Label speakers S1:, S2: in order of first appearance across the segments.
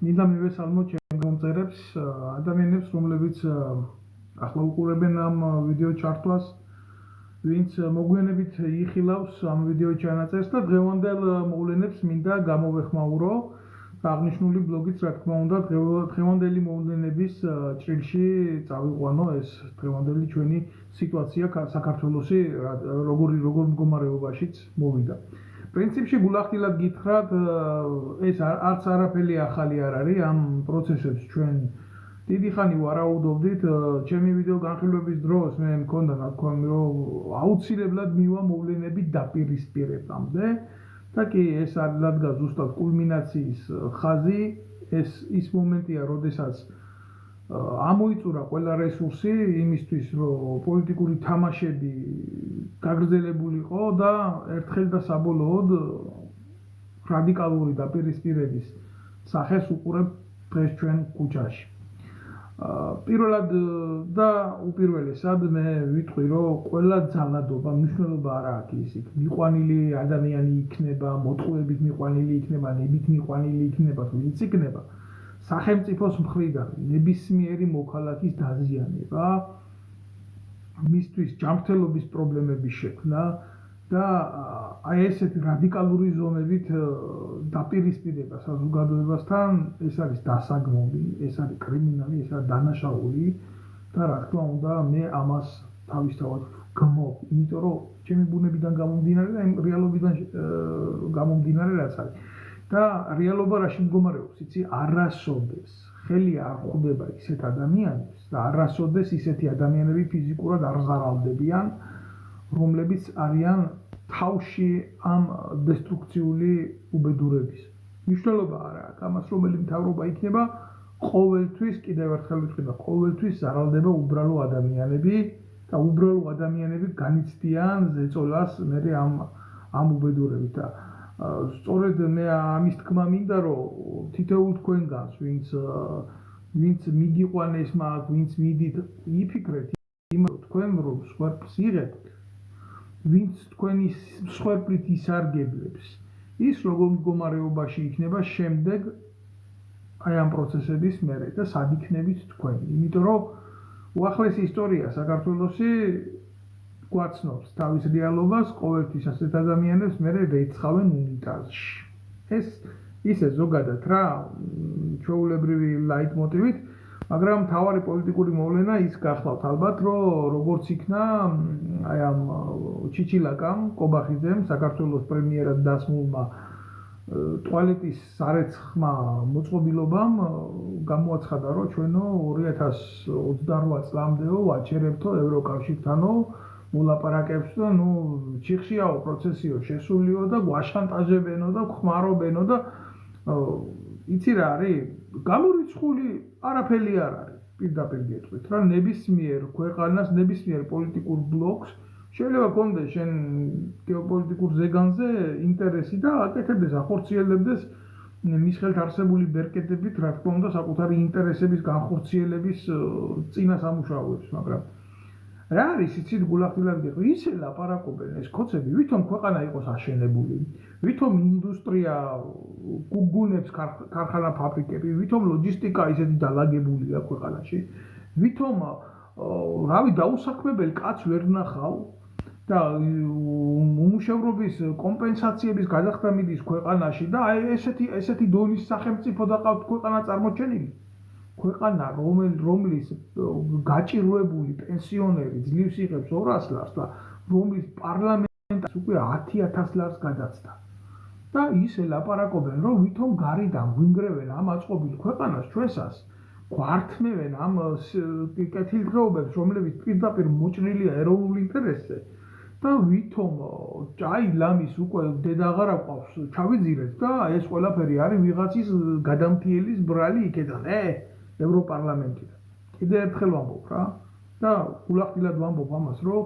S1: მინდა მივესალმოთ ჩემ მომწერებს ადამიანებს, რომლებიც ახლა უყურებენ ამ ვიდეო ჩართვას, ვინც მოგვიანებით იხილავს ამ ვიდეო ჩანაწერს და დღევანდელ მოვლენებს მინდა გამოვეხმაურო. აღნიშნული ბლოგიც, რა თქმა უნდა, დღევანდელი მოვლენების ჭრილში წავიყვანო ეს დღევანდელი ჩვენი სიტუაცია საქართველოში როგორ მდგომარეობაშიც მოვიდა. პრინციპში გულახდილად გითხრათ, ეს არც არაფერი ახალი არ არის ამ პროცესებს ჩვენ დიდი ხანი ვარაუდობდით. ჩემი ვიდეო განხილვების დროს მე მქონდა ნათქვამი, რომ აუცილებლად მივა მოვლენები დაპირისპირებამდე და კი ეს ადგა ზუსტად კულმინაციის ხაზი, ის მომენტია, როდესაც ამოიწურა ყველა რესურსი იმისთვის, რომ პოლიტიკური თამაშები გაგრძელებულიყო და ერთხელ და საბოლოოდ რადიკალური დაპირისპირების სახეს უყურებ დღეს ჩვენ ქუჩაში. პირველად და უპირველესად მე ვიტყვი, რომ ყველა ძალადობა მნიშვნელობა არ აქვს ისიც. მიყვანილი ადამიანი იქნება, მოტყუებით მიყვანილი იქნება, ნებით მიყვანილი იქნება, ვინც იქნება. სახელმწიფოს მხრიდან ნებისმიერი მოქალაქის დაზიანება, მისთვის ჯანმრთელობის პრობლემების შექმნა და აი ესეთი რადიკალური ზომებით დაპირისპირება საზოგადოებასთან, ეს არის დასაგმობი, ეს არის კრიმინალი, ეს არის დანაშაული და რა თქმა უნდა მე ამას თავისთავად გმობ, იმიტომ რომ ჩემი ბუნებიდან გამომდინარე და იმ რეალობიდან გამომდინარე რაც არის. და რეალობა რაში მდგომარეობს, იცი, არასოდეს ხელი არ ხვდება ისეთ ადამიანებს და არასოდეს ისეთი ადამიანები ფიზიკურად არ ზარალდებიან, რომლებიც არიან თავში ამ დესტრუქციული უბედურების. მნიშვნელობა არ აქვს ამას, რომელი მთავრობა იქნება, ყოველთვის, კიდევ ერთხელ ვიტყვი და ყოველთვის ზარალდება უბრალო ადამიანები და უბრალო ადამიანები განიცდიან ზეწოლას მე ამ უბედურებით და სწორედ მე ამის თქმა მინდა, რომ თითოეულ თქვენგანს, ვინც მიგიყვანეს მაგ, ვინც მიდით, იფიქრეთ იმას, თქვენ რომ სხვერპლს იღებთ, ვინც თქვენი სხვერპლით ისარგებლებს, ის როგორ მდგომარეობაში იქნება შემდეგ აი ამ პროცესების მერე და სად იქნებით თქვენ. იმიტომ რომ უახლესი ისტორია საქართველოში გვაცნობს თავის რეალობას, ყოველთვის ასეთ ადამიანებს მერე რეცხავენ უნიტაზში. ეს ისე ზოგადად რა ჩვეულებრივი ლაიტმოტივით, მაგრამ მთავარი პოლიტიკური მოვლენა ის გახლავთ ალბათ, რომ როგორც იქნა აი ამ ჩიჩილაკამ, კობახიძემ, საქართველოს პრემიერად დასმულმა ტუალეტის სარეცხმა მოწყობილობამ გამოაცხადა, რომ ჩვენო 2028 წლამდეო ვაჩერებთო ევროკავშირთანო მოლაპარაკებს და ჩიხშიაო პროცესიო შესულიო და გვაშანტაჟებენო და გვხმარობენო და იცი რა არის? გამორიცხული არაფერი არ არის. პირდაპირ გეტყვით რა, ნებისმიერ ქვეყანას, ნებისმიერ პოლიტიკურ ბლოკს შეიძლება კონდეს შენ გეოპოლიტიკურ ზეგანზე ინტერესი და აკეთებდეს, ახორციელებდეს მის ხელთ არსებული ბერკეტებით, რა თქმა უნდა, საკუთარი ინტერესების განხორციელების წინა სამუშაოებს, მაგრამ რა არის იცით გულახდილად გეტყვი, ისე ლაპარაკობენ ეს ქოცები, ვითომ ქვეყანა იყოს აშენებული, ვითომ ინდუსტრია გუგუნებს ქარხანა ფაბრიკები, ვითომ ლოჯისტიკა ისეთი დალაგებულია ქვეყანაში, ვითომ რავი დაუსაქმებელი კაც ვერ ნახავ და უმუშევრობის კომპენსაციების გადახდა მიდის ქვეყანაში და აი ესეთი დონის სახელმწიფო დაყავთ ქვეყანა წარმოჩენილი. ქვეყანა რომლის გაჭირვებული პენსიონერი ძლივს იღებს 200 ლარს და რომლის პარლამენტს უკვე 10,000 ლარს გადაცდა. და ისე ლაპარაკობენ, რომ ვითომ გარედან ვინგრევენ ამ აწყობილ ქვეყანას ჩვენსას, გვართმევენ ამ კეთილდღეობებს, რომლებიც პირდაპირ მოჭრილია ეროვნულ ინტერესზე და ვითომ აი ლამის უკვე დედა აღარ აყვავს, ჩავიძირეთ და ეს ყველაფერი არის ვიღაცის გადამფრიელის ბრალი იქედან, ევროპარლამენტიდან. კიდევ ერთხელ ვამბობ რა და გულახდილად ვამბობ ამას, რომ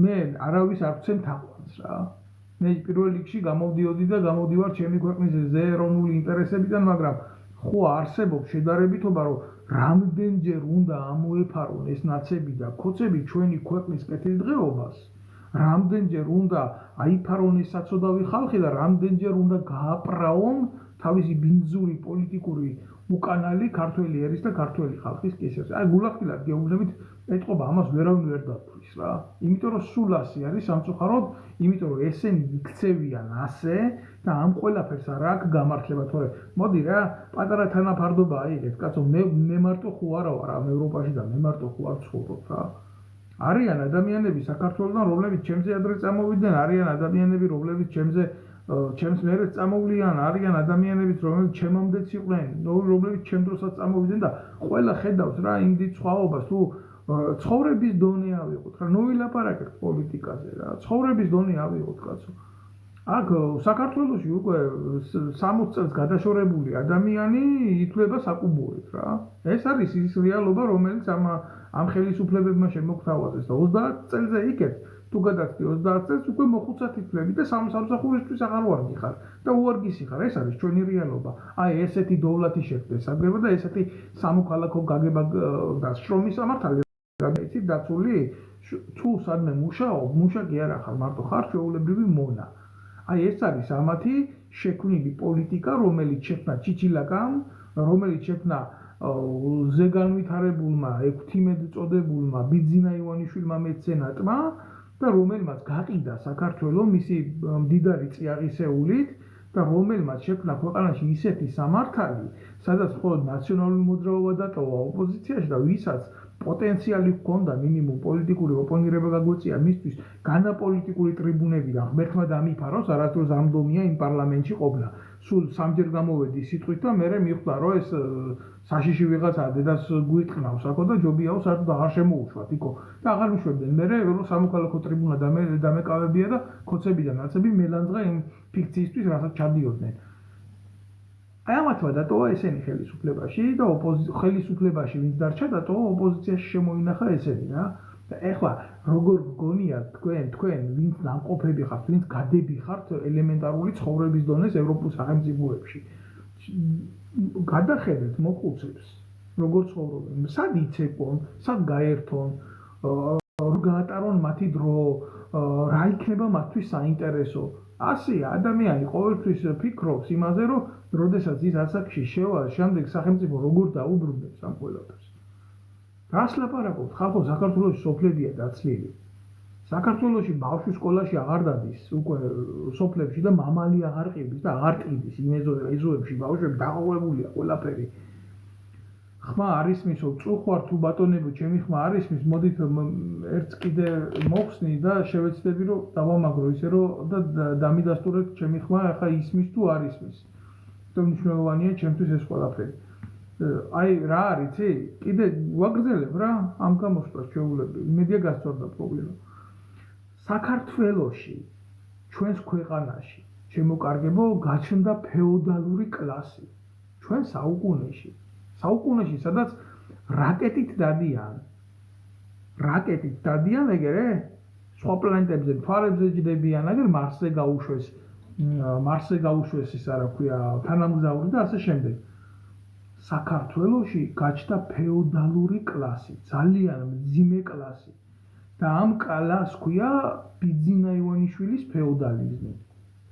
S1: მე არავის არ ვცემ თაყვანს რა. მე პირველ რიგში გამოვდიოდი და გამოვდივარ ჩემი ქვეყნის ეროვნული ინტერესებიდან, მაგრამ ხო არსებობს შედარებითობა, რომ რამდენჯერ უნდა ამოეფარონ ეს ნაცები და ქოცები ჩვენი ქვეყნის კეთილდღეობას, რამდენჯერ უნდა აიფარონ ეს საცოდავი ხალხი და რამდენჯერ უნდა გააპრაონ თავისი ბინძური პოლიტიკური უკანალი ქართველი ერის და ქართველი ხალხის კისერზე. აი გულახდილად გეუბნებით ეთყობა ამას ვერავინ ვერ დათვლის რა. იმიტომ რომ სულ ასე არის სამწუხაროდ, იმიტომ რომ ესენი იქცევიან ასე და ამ ყველაფერს არ აქვს გამართლება, თორე მოდი რა, პატარა თანაფარდობა აიღეთ, კაცო, მე მარტო ხო არა ვარ ამ ევროპაში და მე მარტო ხო არ ცხოვრობ რა. არიან ადამიანები საქართველოსთან, რომლებიც ჩემზე ადრე წამოვიდნენ, არიან ადამიანები, რომლებიც ჩემს მერე წამოვლიან, არიან ადამიანებიც, რომლებიც ჩემამდეც იყვნენ, რომლებიც ჩემ დროსაც წამოვიდნენ და ყველა ხედავს რა იმ დიდ სხვაობას, თუ ცხოვრების დონე ავიღოთ რა, ნუ ვილაპარაკეთ პოლიტიკაზე რა, ცხოვრების დონე ავიღოთ კაცო. აქ საქართველოში უკვე 60 წელს გადაშორებული ადამიანი ითვლება საკუბოეთ რა. ეს არის ის რეალობა, რომელიც ამ ხელისუფლებებმა შემოგთავაზეს და 30 წელზე იქეთ თუ გადაცდი 30 წელს უკვე მოხუცად ითვლები და სამსახურისთვის აღარ ვარგი ხარ და უარგისი ხარ. ეს არის ჩვენი რეალობა. აი ესეთი დოვლათი შექმნეს აგება და ესეთი სამოქალაქო გაგება და შრომის სამართალი იცით დაცული თუ სადმე მუშაობ, მუშაკი არ ახარ, მარტო ხარ ჩვეულებრივი მონა. აი ეს არის ამათი შექმნილი პოლიტიკა, რომელიც შექმნა ჩიჩილაკამ, რომელიც შექმნა ზეგანვითარებულმა 16 წოდებულმა ბიძინა ივანიშვილმა მეცენატმა და რომელმაც გაყიდა საქართველო მისი მდიდარი წიაღისეულით და რომელმაც შექმნა ქვეყანაში ისეთი სამართალი, სადაც მხოლოდ ნაციონალური მოძრაობა დატოვა ოპოზიციაში და ვისაც პოტენციალი ჰქონდა მინიმუმ პოლიტიკური ოპონირება გაგვეწია მისთვის განაპოლიტიკური ტრიბუნები და ღმერთმა დამიფაროს, არასდროს ამდომია იმ პარლამენტში ყოფნა. სულ სამჯერ გამოვედი სიტყვით და მე მიხვდა რომ ეს საშიში ვიღაცა დედას გვიტყნავს აქო და ჯობიაო საერთოდ აღარ შემოუშვათ იქო და აღარ მიშვებდნენ. მე რომ სამოქალაქო ტრიბუნა დამეკავებია და ქოცები და ნაცები მელანძღა იმ ფიქციისთვის რასაც ჩადიოდნენ. აი ამათმა დატოვა ესენი ხელისუფლებაში და ხელისუფლებაში ვინც დარჩა დატოვა ოპოზიციაში შემოინახა ესენი რა. და ეხლა როგორ გგონიათ თქვენ ვინც ნამყოფები ხართ, ვინც გადები ხართ ელემენტარული ცხოვრების დონეს ევროპულ სახელმწიფოებში. გადახედეთ მოხუცებს როგორ ცხოვრობენ, სად იცეკვონ, სად გაერთონ, როგორ გაატარონ მათი დრო, რა იქნება მათთვის საინტერესო. ასეა ადამიანი ყოველთვის ფიქრობს იმაზე, რომ როდესაც ის ასაკში შევა, შემდეგ სახელმწიფო როგორ დაუბრუნებს ამ ყველაფერს. რას ლაპარაკობთ? ხალხო, საქართველოში სოფლებია დაცლილი. საქართველოში ბავშვი სკოლაში აღარ დადის, უკვე სოფლებში და მამალი აღარ ყიდის და აღარ ყიდის იმ ეზოებში ბავშვები დაყოლებულია ყველაფერი. ხმა არის მისო, წუხვარ თუ ბატონებო, ჩემი ხმა არის მის, მოდით ერთს კიდე მოხსნი და შევეცდები რომ დავამაგრო ისე რომ და დამიდასტურეთ ჩემი ხმა, ახლა ისმის თუ არ ისმის. თუმცა მნიშვნელოვანია ჩემთვის ეს ყველაფერი. აი რა არის, კიდე ვაგრძელებ რა ამ გამოსვლას ჩვეულებრივ. იმედია გასწორდა პრობლემა. საქართველოში, ჩვენს ქვეყანაში, შემოკარგებო, გაჩნდა ფეოდალური კლასი. ჩვენ საუკუნეში, სადაც რაკეტით დადიან ეგრე? სხვა პლანეტებზე, მთვარებზე ჯდებიან, აგერ მარსზე გაუშვეს ის არა ქვია, თანამგზავრი და ასე შემდეგ. საქართველოში გაჩნდა ფეოდალური კლასი, ძალიან მძიმე კლასი. და ამ კლასს ქვია ბიძინა ივანიშვილის ფეოდალიზმი.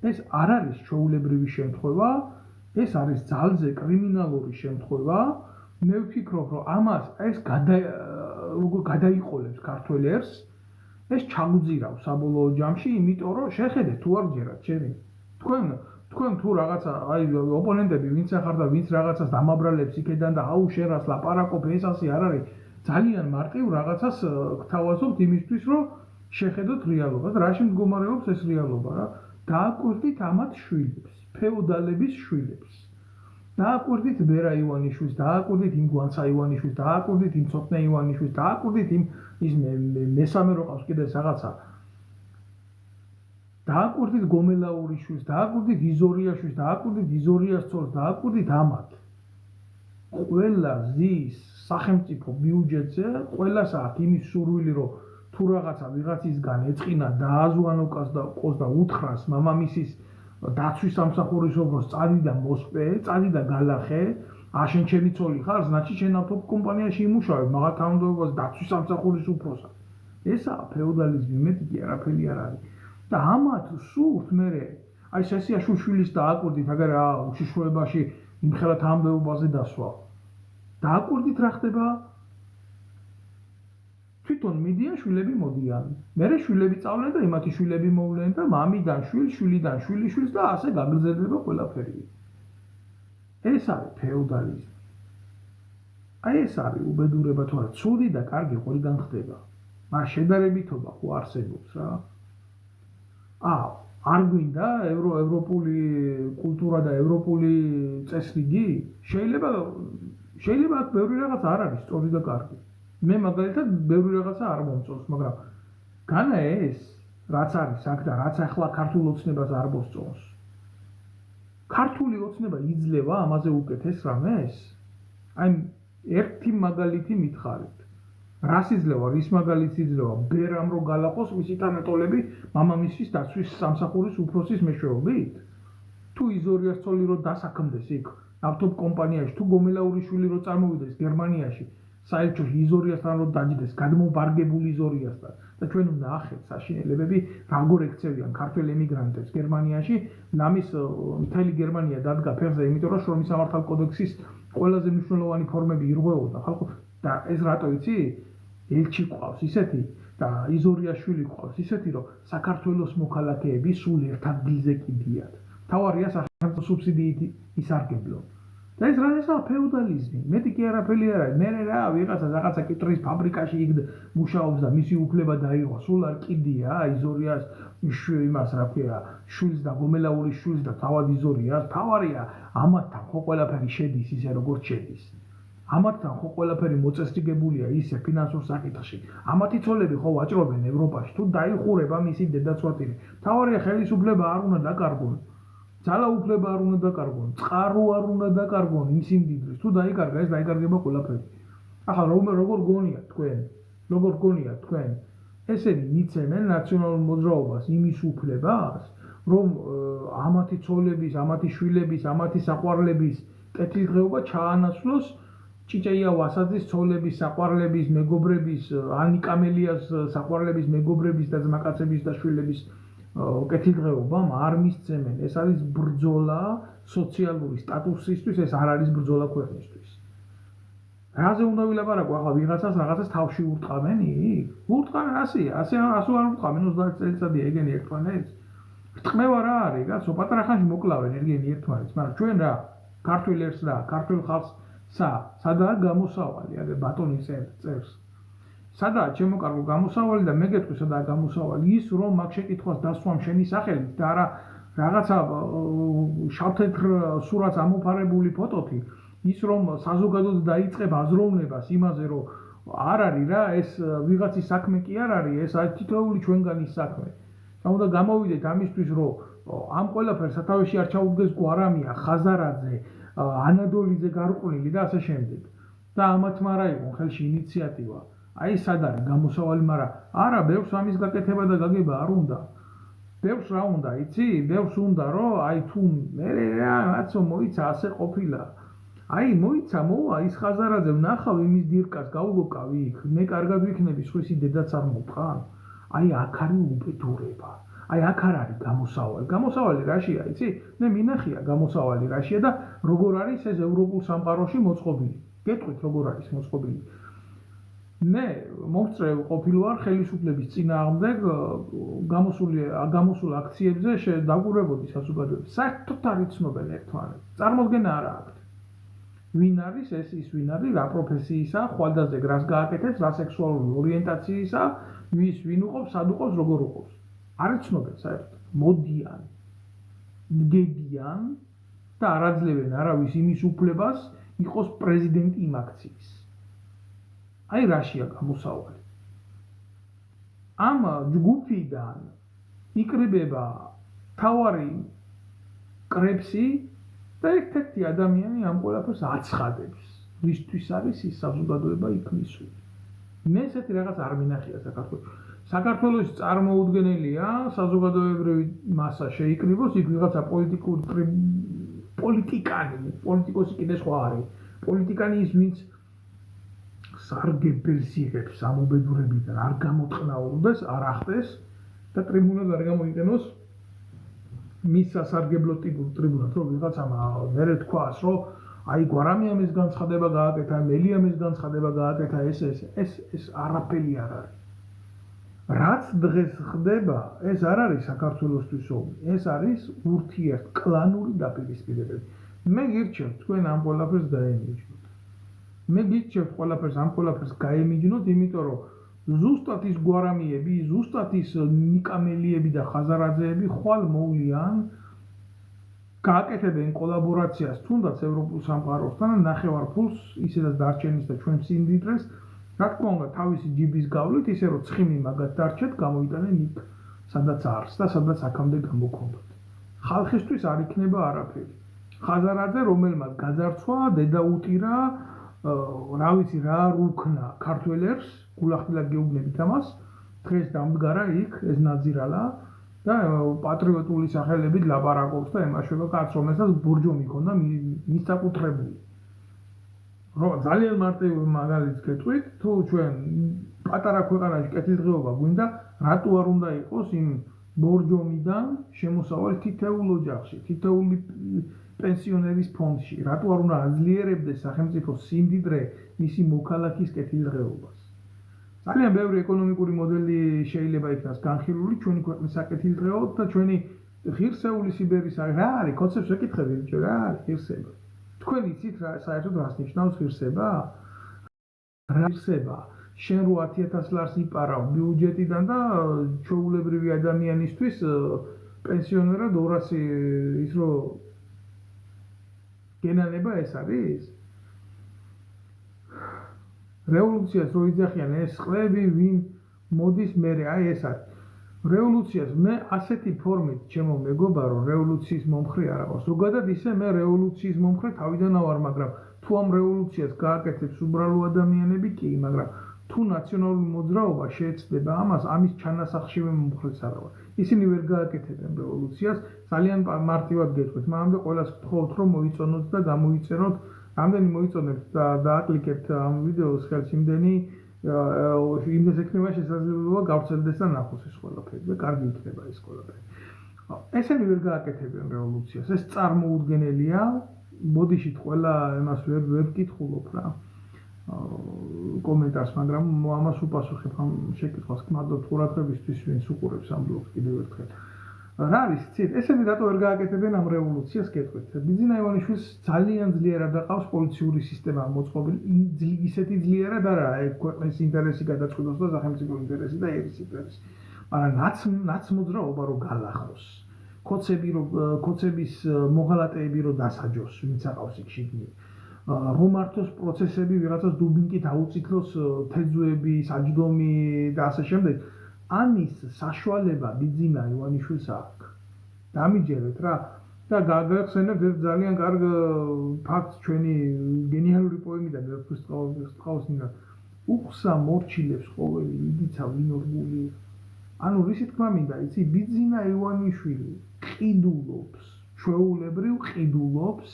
S1: ეს არ არის ჩვეულებრივი შემთხვევა, ეს არის ძალზე კრიმინალური შემთხვევა. მე ვფიქრობ, რომ ამას ეს როგორ გადაიყოლებს ქართველ ერს, ეს ჩაგუძირავს საბოლოო ჯამში, იმიტომ რომ შეხედეთ თუ არ გჯერათ ჩემი. თქვენ თუ რაღაცა აი ოპონენტები ვინც ახარ და ვინც რაღაცას დამაბრალებს იქედან და აუ შენ რას ლაპარაკობ, ეს ასე არ არის. ძალიან მარტივ რაღაცას გთავაზობთ იმისთვის, რომ შეხედოთ რეალობას. რაში მდგომარეობს ეს რეალობა რა? დააკვირდით ამათ შვილებს, ფეოდალების შვილებს. დააკვირდით ბერა ივანიშვილს, დააკვირდით იმ გვანცა ივანიშვილს, დააკვირდით იმ ცოტნე ივანიშვილს, დააკვირდით ის მესამე რო ყავს კიდე რაღაცა. დააკვირდით გომელაურიშვილს, დააკვირდით იზორიაშვილს, დააკვირდით იზორიას ცოლს, დააკვირდით ამათ. ყველა ზის სახელმწიფო ბიუჯეტზე, ყველას აქვს იმის სურვილი, რომ თუ რაღაცა ვიღაცისგან ეწყინა დააზვანო ყოს და უთხრას მამამისის დაცვის სამსახურის ობროს წადი და მოსპე, წადი და გალახე, შენ ჩემი ცოლი ხარ, значит შენ ავტობ კომპანიაში იმუშავებ, მაგათ თანამდებობას დაცვის სამსახურის უფროსად. ესაა ფეოდალიზმი, მეტი კი არაფერი არ არის. და ამათ სურთ მერე აი სესიაშვილის დააკვირდით, აგერ რა უშიშროებაში იმხელა თანამდებობაზე დასვა. დააკვირდით რა ხდება? თვითონ მიდიან შვილები მოდიან. მერე შვილები წავლენ და იმათი შვილები მოვლენ და მამიდან შვილს, შვილიდან შვილიშვილს და ასე გაგრძელდება ყველაფერი. ეს არის ფეოდალიზმი. აი ეს არის უბედურება თუ არა, ცუდი და კარგი ყველგან ხდება. მაგრამ შედარებითობა ხო არსებობს რა. არ გვინდა ევროპული კულტურა და ევროპული წესრიგი? შეიძლება აქ ბევრი რაღაც არ არის სწორი და კარგი. მე მაგალითად ბევრი რაღაცა არ მომწონს, მაგრამ განა ეს რაც არის აქ და რაც ახლა ქართულ ოცნებას არ მოსწონს. ქართული ოცნება იძლევა ამაზე უკეთეს რამეს? აი ერთი მაგალითი მითხარით. რას იძლევა, რის მაგალითს იძლევა? ბერამ რო გალაყოს მისი თანატოლები მამამისის დაცვის სამსახურის უფროსის მეშვეობით? თუ იზორიას ცოლი რო დასაქმდეს იქ ავტობ კომპანიაში, თუ გომელაურის შვილი რო წარმოვიდეს გერმანიაში, საერთოდ იზორიასთან რო დაჯდეს, გადმობარგებული იზორიასთან და ჩვენ ვნახეთ საშინელებები როგორ ექცევიან ქართველ ემიგრანტებს გერმანიაში, ლამის მთელი გერმანია დადგა ფეხზე, იმიტომ რომ შრომის სამართალ კოდექსის ყველაზე მნიშვნელოვანი ფორმები ირღვეოდა ხალხო და ეს რატო იცი? ელჩი ყავს ისეთი და იზორიაშვილი ყავს ისეთი, რომ საქართველოს მოქალაქეები სულ ერთ ადგილზე კიდიათ. თავარია სახელმწიფო სუბსიდიით ისარგებლონ. და ეს რა ესაა ფეოდალიზმი? მეტი კი არაფერი არ არის. მე რა რაღაცა კიტრის ფაბრიკაში იქ მუშაობს და მისი უფლება დაიღო. სულ არ კიდია იზორიას იმას რა ქვია, შვილს და გომელაურის შვილს და თავად იზორიას. თავარია ამათთან ხო ყველაფერი შედის ისე როგორც შედის. ამათთან ხო ყველაფერი მოწესრიგებულია ისე ფინანსურ საკითხში. ამათი ცოლები ხო ვაჭრობენ ევროპაში. თუ დაიხურება მისი დედაცვათილი. თავარია ხელისუფლება არ უნდა დაკარგონ. ძალაუფლება არ უნდა დაკარგონ, წყარო არ უნდა დაკარგონ იმ სიმდიდრის. თუ დაიკარგა, ეს დაიკარგება ყველაფერი. ახლა როგორ გონიათ თქვენ? ესენი მიცემენ ნაციონალურ მოძრაობას იმის უფლებას, რომ ამათი ცოლების, ამათი შვილების, ამათი საყვარლების კეთილდღეობა ჩაანაცვლოს ჭიჭეია ვასაძის ცოლების, საყვარლების, მეგობრების, ანი კამელიას საყვარლების, მეგობრების და ძმაკაცების და შვილების კეთილდღეობამ არ მისცემენ. ეს არის ბრძოლა სოციალური სტატუსისთვის, ეს არ არის ბრძოლა ქვეყნისთვის. რაზე უნდა ვილაპარაკო ახლა ვიღაცას რაღაცას თავში ურტყამენი? ურტყამენ ასე არ ურტყამენ 30 წელიწადია ეგენი ერთმანეთს. რტყმევა რა არის, კაცო, პატარა ხანში მოკლავენ ეგენი ერთმანეთს, მაგრამ ჩვენ რა, ქართველ ერთს რა, ქართველ ხალხს სადაა გამოსავალი, აგერ ბატონის წერს. სადაა ჩემო კარგო გამოსავალი და მე გეტყვი სადაა გამოსავალი? ის რომ მაგ შეკითხვას დასვამ შენი სახელით და არა რაღაცა შავთეთრ სურათს ამოფარებული ფოტოთი, ის რომ საზოგადოდ დაიწყებ აზროვნებას იმაზე, რომ არ არის რა, ეს ვიღაცის საქმე კი არ არის, ეს არის თითოეული ჩვენგანის საქმე. და უნდა გამოვიდეთ ამისთვის, რომ ამ ყველაფერს სათავეში არ ჩაუდგეს გვარამია, ხაზარაძე, ანადოლიძე გარყვნილი და ასე შემდეგ. და ამათმა რა იყო ხელში ინიციატივა. აი სად არის გამოსავალი, მაგრამ არა, ბევრს ამის გაკეთება და გაგება არ უნდა. ბევრს რა უნდა, იცი? ბევრს უნდა, რომ აი თუ მე რაცო მოიცა ასე ყოფილა. აი მოიცა, მოვა ის ხაზარაძე ვნახავ იმის დირკას, გავგოკავი იქ, მე კარგად ვიქნები, სხვისი დედაც არ მოვყან. აი აქ არის უბედურება. აი აქ არ არის გამოსავალი. გამოსავალი რაშია, იცი? მე მინახია გამოსავალი რაშია და როგორ არის ეს ევროპულ სამყაროში მოწყობილი. გეტყვით როგორ არის მოწყობილი. მე მომწრე ყოფილვარ ხელისუფლების წინააღმდეგ გამოსულ აქციებზე დაგვირებოდი საზოგადოება. საერთოდ არ იცნობენ ერთმანეთს. წარმოდგენა არ აქვს. ვინ არის ეს ის ვინ არის, რა პროფესიისა, ხვალდაზე რას გააკეთებს, რა სექსუალური ორიენტაციისა, ვინ უყობს, სად უყობს, როგორ უყობს. არ იცნობენ საერთოდ. მოდიან, დგებიან და არ აძლევენ არავის იმის უფლებას იყოს პრეზიდენტი იმ აქციის. აი რაშია გამოსავალი. ამ ჯგუფიდან იკრიბება თავარი კრებსი და ერთ-ერთი ადამიანი ამ ყველაფერს აცხადებს. ვისთვის არის ის საზოგადოება იქ მისული. მე ესეთი რაღაც არ მინახია საქართველოს. საქართველოს წარმოუდგენელია საზოგადოებრივი მასა შეიკრიბოს, იქ ვიღაცა პოლიტიკოსი კიდე სხვა არის. პოლიტიკანი ის ვინც სარგებელს იღებს ამობედურებიდან, არ გამოწყნაურდეს, არ ახტეს და ტრიბუნაზე არ გამოიყენოს მის სასარგებლო ტრიბუნად რომ ვიღაცამ მერე თქვას რომ აი გვარამიამ ეს განცხადება გააკეთა, მელიამ ეს განცხადება გააკეთა, ეს არაფერი არ არის. რაც დღეს ხდება, ეს არ არის საქართველოსთვის ომი, ეს არის ურთიერთკლანური დაპირისპირებები. მე გირჩევთ თქვენ ამ ყველაფერს გაემიჯნოთ. მე გირჩევთ ამ ყველაფერს გაემიჯნოთ, იმიტომ რომ ზუსტად ის გვარამიები, ზუსტად ის ნიკამელიები და ხაზარაძეები ხვალ მოვლიან გააკეთებენ კოლაბორაციას თუნდაც ევროპულ სამყაროსთან და ნახევარფულს ისედაც დარჩენის და ჩვენ სიმდიდრეს რა თქმა უნდა თავისი ჯიბის გავლით ისე რომ ცხიმი მაგათ დარჩეთ გამოიტანენ იქ სადაც არს და სადაც აქამდე გამოქონდათ. ხალხისთვის არ იქნება არაფერი. ხაზარაძე რომელმაც გაძარცვა, დედა უტირა, რა ვიცი რა არ უქნა ქართველებს, გულახდილად გეუბნებით ამას, დღეს დამდგარა იქ ეს ნაძირალა და პატრიოტული სახელებით ლაპარაკობს და ემაშვება კაცს, რომელსაც ბურჯომი ჰქონდა მისაკუთრებული. ძალიან მარტივი მაგალითს გეტყვით, თუ ჩვენ პატარა ქვეყანაში კეთილდღეობა გვინდა, რატო არ უნდა იყოს იმ ბორჯომიდან შემოსავალი თითოეულ ოჯახში, თითოეული პენსიონერის ფონდში, რატო არ უნდა აძლიერებდეს სახელმწიფო სიმდიდრე მისი მოქალაქის კეთილდღეობას. ძალიან ბევრი ეკონომიკური მოდელი შეიძლება იქნას განხილული ჩვენი ქვეყნის საკეთილდღეოდ და ჩვენი ღირსეული სიბერის რა არის, კონცეფტს ვეკითხები ბიჭო, რა არის ღირსება? თქვენ იცით რა საერთოდ რას ნიშნავს ღირსება? რა ღირსება? შენ 8000 ლარს იპარავ ბიუჯეტიდან და ჩვეულებრივი ადამიანისთვის პენსიონერად 200 ის რო გენანება ეს არის? რევოლუციას რო იძახიან ეს ყლები ვინ მოდის მერე აი ეს არის. რევოლუციას მე ასეთი ფორმით ჩემო მეგობარო რევოლუციის მომხრე არ აქვს. ზოგადად ისე მე რევოლუციის მომხრე თავიდან ავარ, მაგრამ თუ ამ რევოლუციას გააკეთებს უბრალო ადამიანები კი, მაგრამ თუ ნაციონალური მოძრაობა შეეცდება ამას, ამის ჩანასახშივე მომხრეც არ ვარ. ისინი ვერ გააკეთებენ რევოლუციას, ძალიან მარტივად გეტყვით, მანამდე ყველას ვთხოვთ რომ მოიწონოთ და გამოიწეროთ, რამდენი მოიწონებთ და დააკლიკებთ ამ ვიდეოს ხელს იმდენი იმდეს ექნება შესაძლებლობა გავრცელდეს და ნახოს ეს ყველაფერი და კარგი იქნება ეს ყველაფერი. ესენი ვერ გააკეთებენ რევოლუციას, ეს წარმოუდგენელია, ბოდიშით ყველა იმას ვერ ვკითხულობ რა. კომენტარს, მაგრამ ამას უპასუხებ ამ შეკითხვას, გმადლობთ ყურადღებისთვის, ვინც უყურებს ამ ბლოგს კიდევ ერთხელ. რა არის, ცით, ესენი რატო ვერ გააკეთებენ ამ რევოლუციას გეტყვით. ბიძინა ივანიშვილს ძალიანძლიერად აყავს პოლიციური სისტემა მოწყობილი, ისეთიძლიერად არა, ქვეყნის ინტერესი გადაწყვეტოს და სახელმწიფო ინტერესი და ერის ინტერესი. მაგრამ ნაცმოძრაობა რო გალახოს, ქოცების მოღალატეები რო დასაჯოს, ვინც აყავს იქ შიგნით. რომ მართოს პროცესები ვიღაცას დუბინკით აუწითლოს თეძუები, საჯდომი და ასე შემდეგ. ამის საშუალება ბიძინა ივანიშვილს აქვს. დამიჯერეთ რა და გაგახსენებთ ერთ ძალიან კარგ ფაქტს ჩვენი გენიალური პოემიდან ერთხელ უხსა მორჩილებს ყოველი იდიცა ვინორგული. ანუ რისი თქმა მინდა, იცი ბიძინა ივანიშვილი ყიდულობს, ჩვეულებრივ ყიდულობს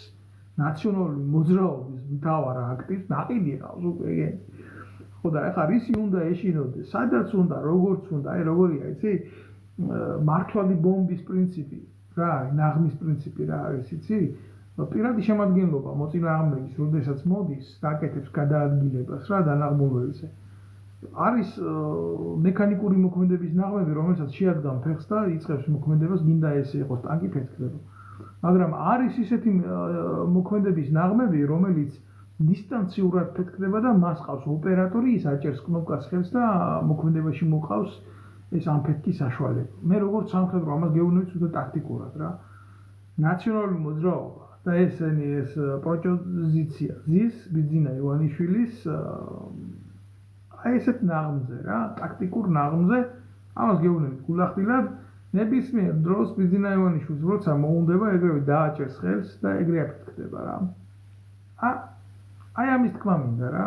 S1: ნაციონალური მოძრაობის მთავარ აქტივს, ნაყიდი ყავს უკვე. და ეხლა რისი უნდა ეშინოდეს, სადაც უნდა, როგორც უნდა, აი როგორია, იცი? მართვადი ბომბის პრინციპი, რა არის, ნაღმის პრინციპი რა არის, იცი? პირადი შემადგენლობა მოწინააღმდეგის, როდესაც მოდის, დაკეთებს გადაადგილებას რა დანაღმულვებზე. არის მექანიკური მოქმედების ნაღმები, რომელსაც შეადგან ფეხს და იწყებს მოქმედებას, გინდა ესე იყოს, ტანკი ფეთქდება. მაგრამ არის ისეთი მოქმედების ნაღმები, რომელიც დისტანციურად ფეთქდება და მას ყავს ოპერატორი, ის აჭერს კნოპკას ხელს და მოქმედებაში მოყავს ეს ამფეთქის საშუალება. მე როგორც სამხედრო ამას გეუბნებით უბრალოდ ტაქტიკურად რა. ნაციონალური მოძრაობა და ეს პროპოზიცია ზის ბიძინა ივანიშვილის აი ესეთ ნაღმზე რა, ტაქტიკურ ნაღმზე ამას გეუბნებით გულახდილად ნებისმიერ დროს ბიძინა ივანიშვილს როცა მოუნდება ეგრევე დააჭერს ხელს და ეგრე აფეთქდება რა. აი ამის თქმა მინდა რა.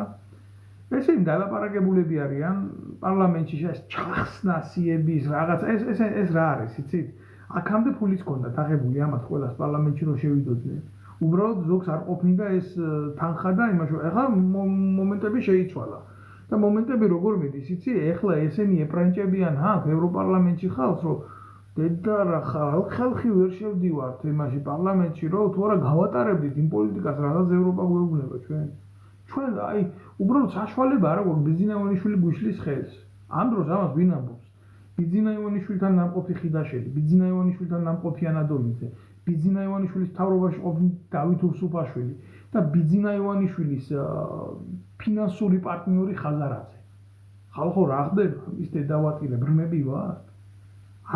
S1: ესენი დალაპარაკებულები არიან პარლამენტში ეს ჩახსნასიების რაღაც ეს რა არის, იცით? აქამდე ფულიც ჰქონდათ აღებული ამათ ყველას პარლამენტში რომ შევიდოდნენ. უბრალოდ ზოგს არ ყოფნიდა ეს თანხა და იმაში. ეხლა მომენტები შეიცვალა. და მომენტები როგორ მიდის, იცი? ეხლა ესენი ეპრანჭებიან აქ ევროპარლამენტში ხალხს, რომ დედა რა ხალხი ვერ შევდივართ იმაში პარლამენტში რომ თუ არა გავატარებდით იმ პოლიტიკას რაღაც ევროპა გვეუბნება ჩვენ აი უბრალოდ საშუალება არა გვაქვს ბიძინა ივანიშვილი გვიშლის ხელს ამ დროს ამას ვინ ამბობს ბიძინა ივანიშვილთან ნამყოფი ხიდაშელი ბიძინა ივანიშვილთან ნამყოფი ანადოლიძე ბიძინა ივანიშვილის მთავრობაში ყოფილი დავით უსუფაშვილი და ბიძინა ივანიშვილის ფინანსური პარტნიორი ხაზარაძე ხალხო რა ხდება ის დედავატირე ბრმები ვარ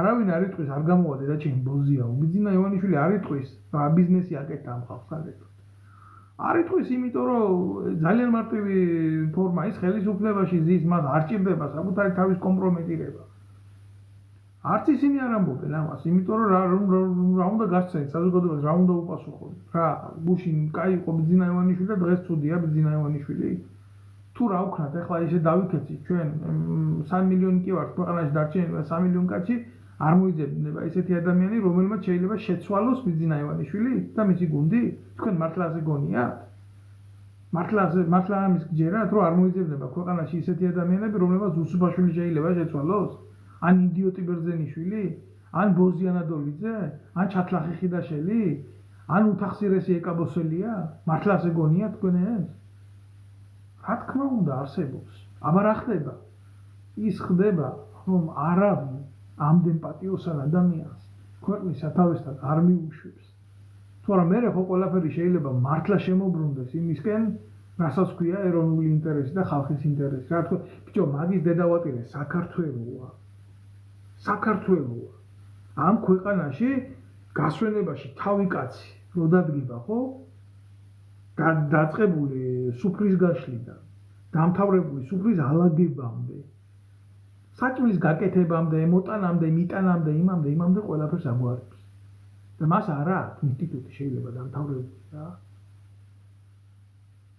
S1: არავინ არ იტყვის არ გამოვადე და ჩემი ბოზია ბიძინა ივანიშვილი არ იტყვის რა ბიზნესი აკეთდა ამ ხალხს აკეთდა არ იტყვის იმიტომ რომ ძალიან მარტივი ფორმა ის ხელისუფლებაში ზის მას არ ჭირდება საკუთარი თავის კომპრომეტირება არც ისინი არ ამბობენ ამას იმიტომ რომ რა უნდა გასცენ საზოგადოებას რა უნდა უპასუხონ რა გუშინ კაი იყო ბიძინა ივანიშვილი და დღეს ცუდია ბიძინა ივანიშვილი თუ რა ვქნათ ახლა ისე დავიქეცით ჩვენ 3 მილიონი კი ვართ ქვეყანაში დარჩენილი 3 მილიონი კაცი არ მოიძებნება ესეთი ადამიანი რომელმაც შეიძლება შეცვალოს ბიძინა ივანიშვილი და მისი გუნდი თქვენ მართლა ასე გონიათ მართლა ამის გჯერათ რომ არ მოიძებნება ქვეყანაში ისეთი ადამიანები რომლებმაც უსუფაშვილი შეიძლება შეცვალოს ან იდიოტი ბერძენიშვილი ან ბოზი ანადოლიძე ან ჩათლახი ხიდაშელი ან უთახსირესი ეკაბოსელია მართლა ასე გონიათ თქვენ ეს რა თქმა უნდა არსებობს აბა რა ხდება ის ხდება რომ არავინ ამდენ პატიოსან ადამიანს ქვეყნის სათავესთან არ მიუშვებს თუ არა მე ხო ყველაფერი შეიძლება მართლა შემოbrunდეს იმისკენ რასაც ქვია ეროვნული ინტერესი და ხალხის ინტერესი რა თქმა ბიჭო მაგის დედავატირე საქართველოა ამ ქვეყანაში გასვენებაში თავი კაცი რო დადგება ხო დაწყებული სუფრის გაშლიდან დამთავრებული სუფრის ალაგებამდე საჭმლის გაკეთებამდე მოტანამდე მიტანამდე იმამდე ყველაფერს აგვარებს და მას არა აქვს ინსტიტუტი შეიძლება დამთავრებული რა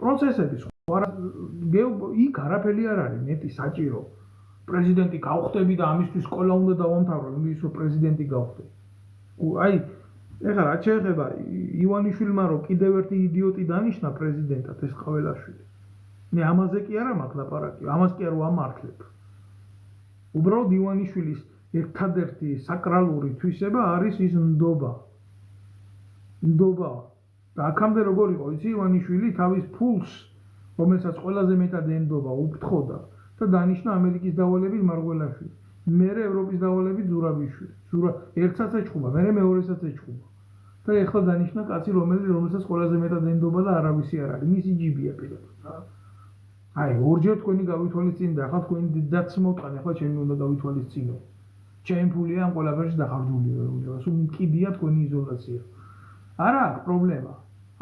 S1: პროცესები სხვა იქ არაფერი არ არის მეტი საჭირო პრეზიდენტი გავხდები და ამისთვის სკოლა უნდა დავამთავრო იმის რომ პრეზიდენტი გავხდე აი ეხლა რა შეიძლება ივანიშვილმა რომ კიდევ ერთი იდიოტი დანიშნა პრეზიდენტად ეს ყველაშვილი მე ამაზე კი არა მაქვს ლაპარაკი ამას კი არ ვამართლებ უბრალოდ ივანიშვილის ერთადერთი საკრალური თვისება არის ის ნდობა და აქამდე როგორ იყო იცი ივანიშვილი თავის ფულს რომელსაც ყველაზე მეტად ენდობა უფრთხოდა და დანიშნა ამერიკის დავალებით მარგველაშვილი მერე ევროპის დავალებით ზურაბიშვილი ერთსაც ეჭხუბა მერე მეორესაც ეჭხუბა და ეხლა დანიშნა კაცი რომელსაც ყველაზე მეტად ენდობა და არავისი არ არის მისი ჯიბია პირადად აი ორჯერ თქვენი გავითვალისწინდა ახლა თქვენი დედაც მოვტყან ახლა ჩემი უნდა გავითვალისწინო ჩემი ფულია ამ ყველაფერში დახარჯული ვეუბნება სულ მკიდია თქვენი იზოლაცია არა აქვს პრობლემა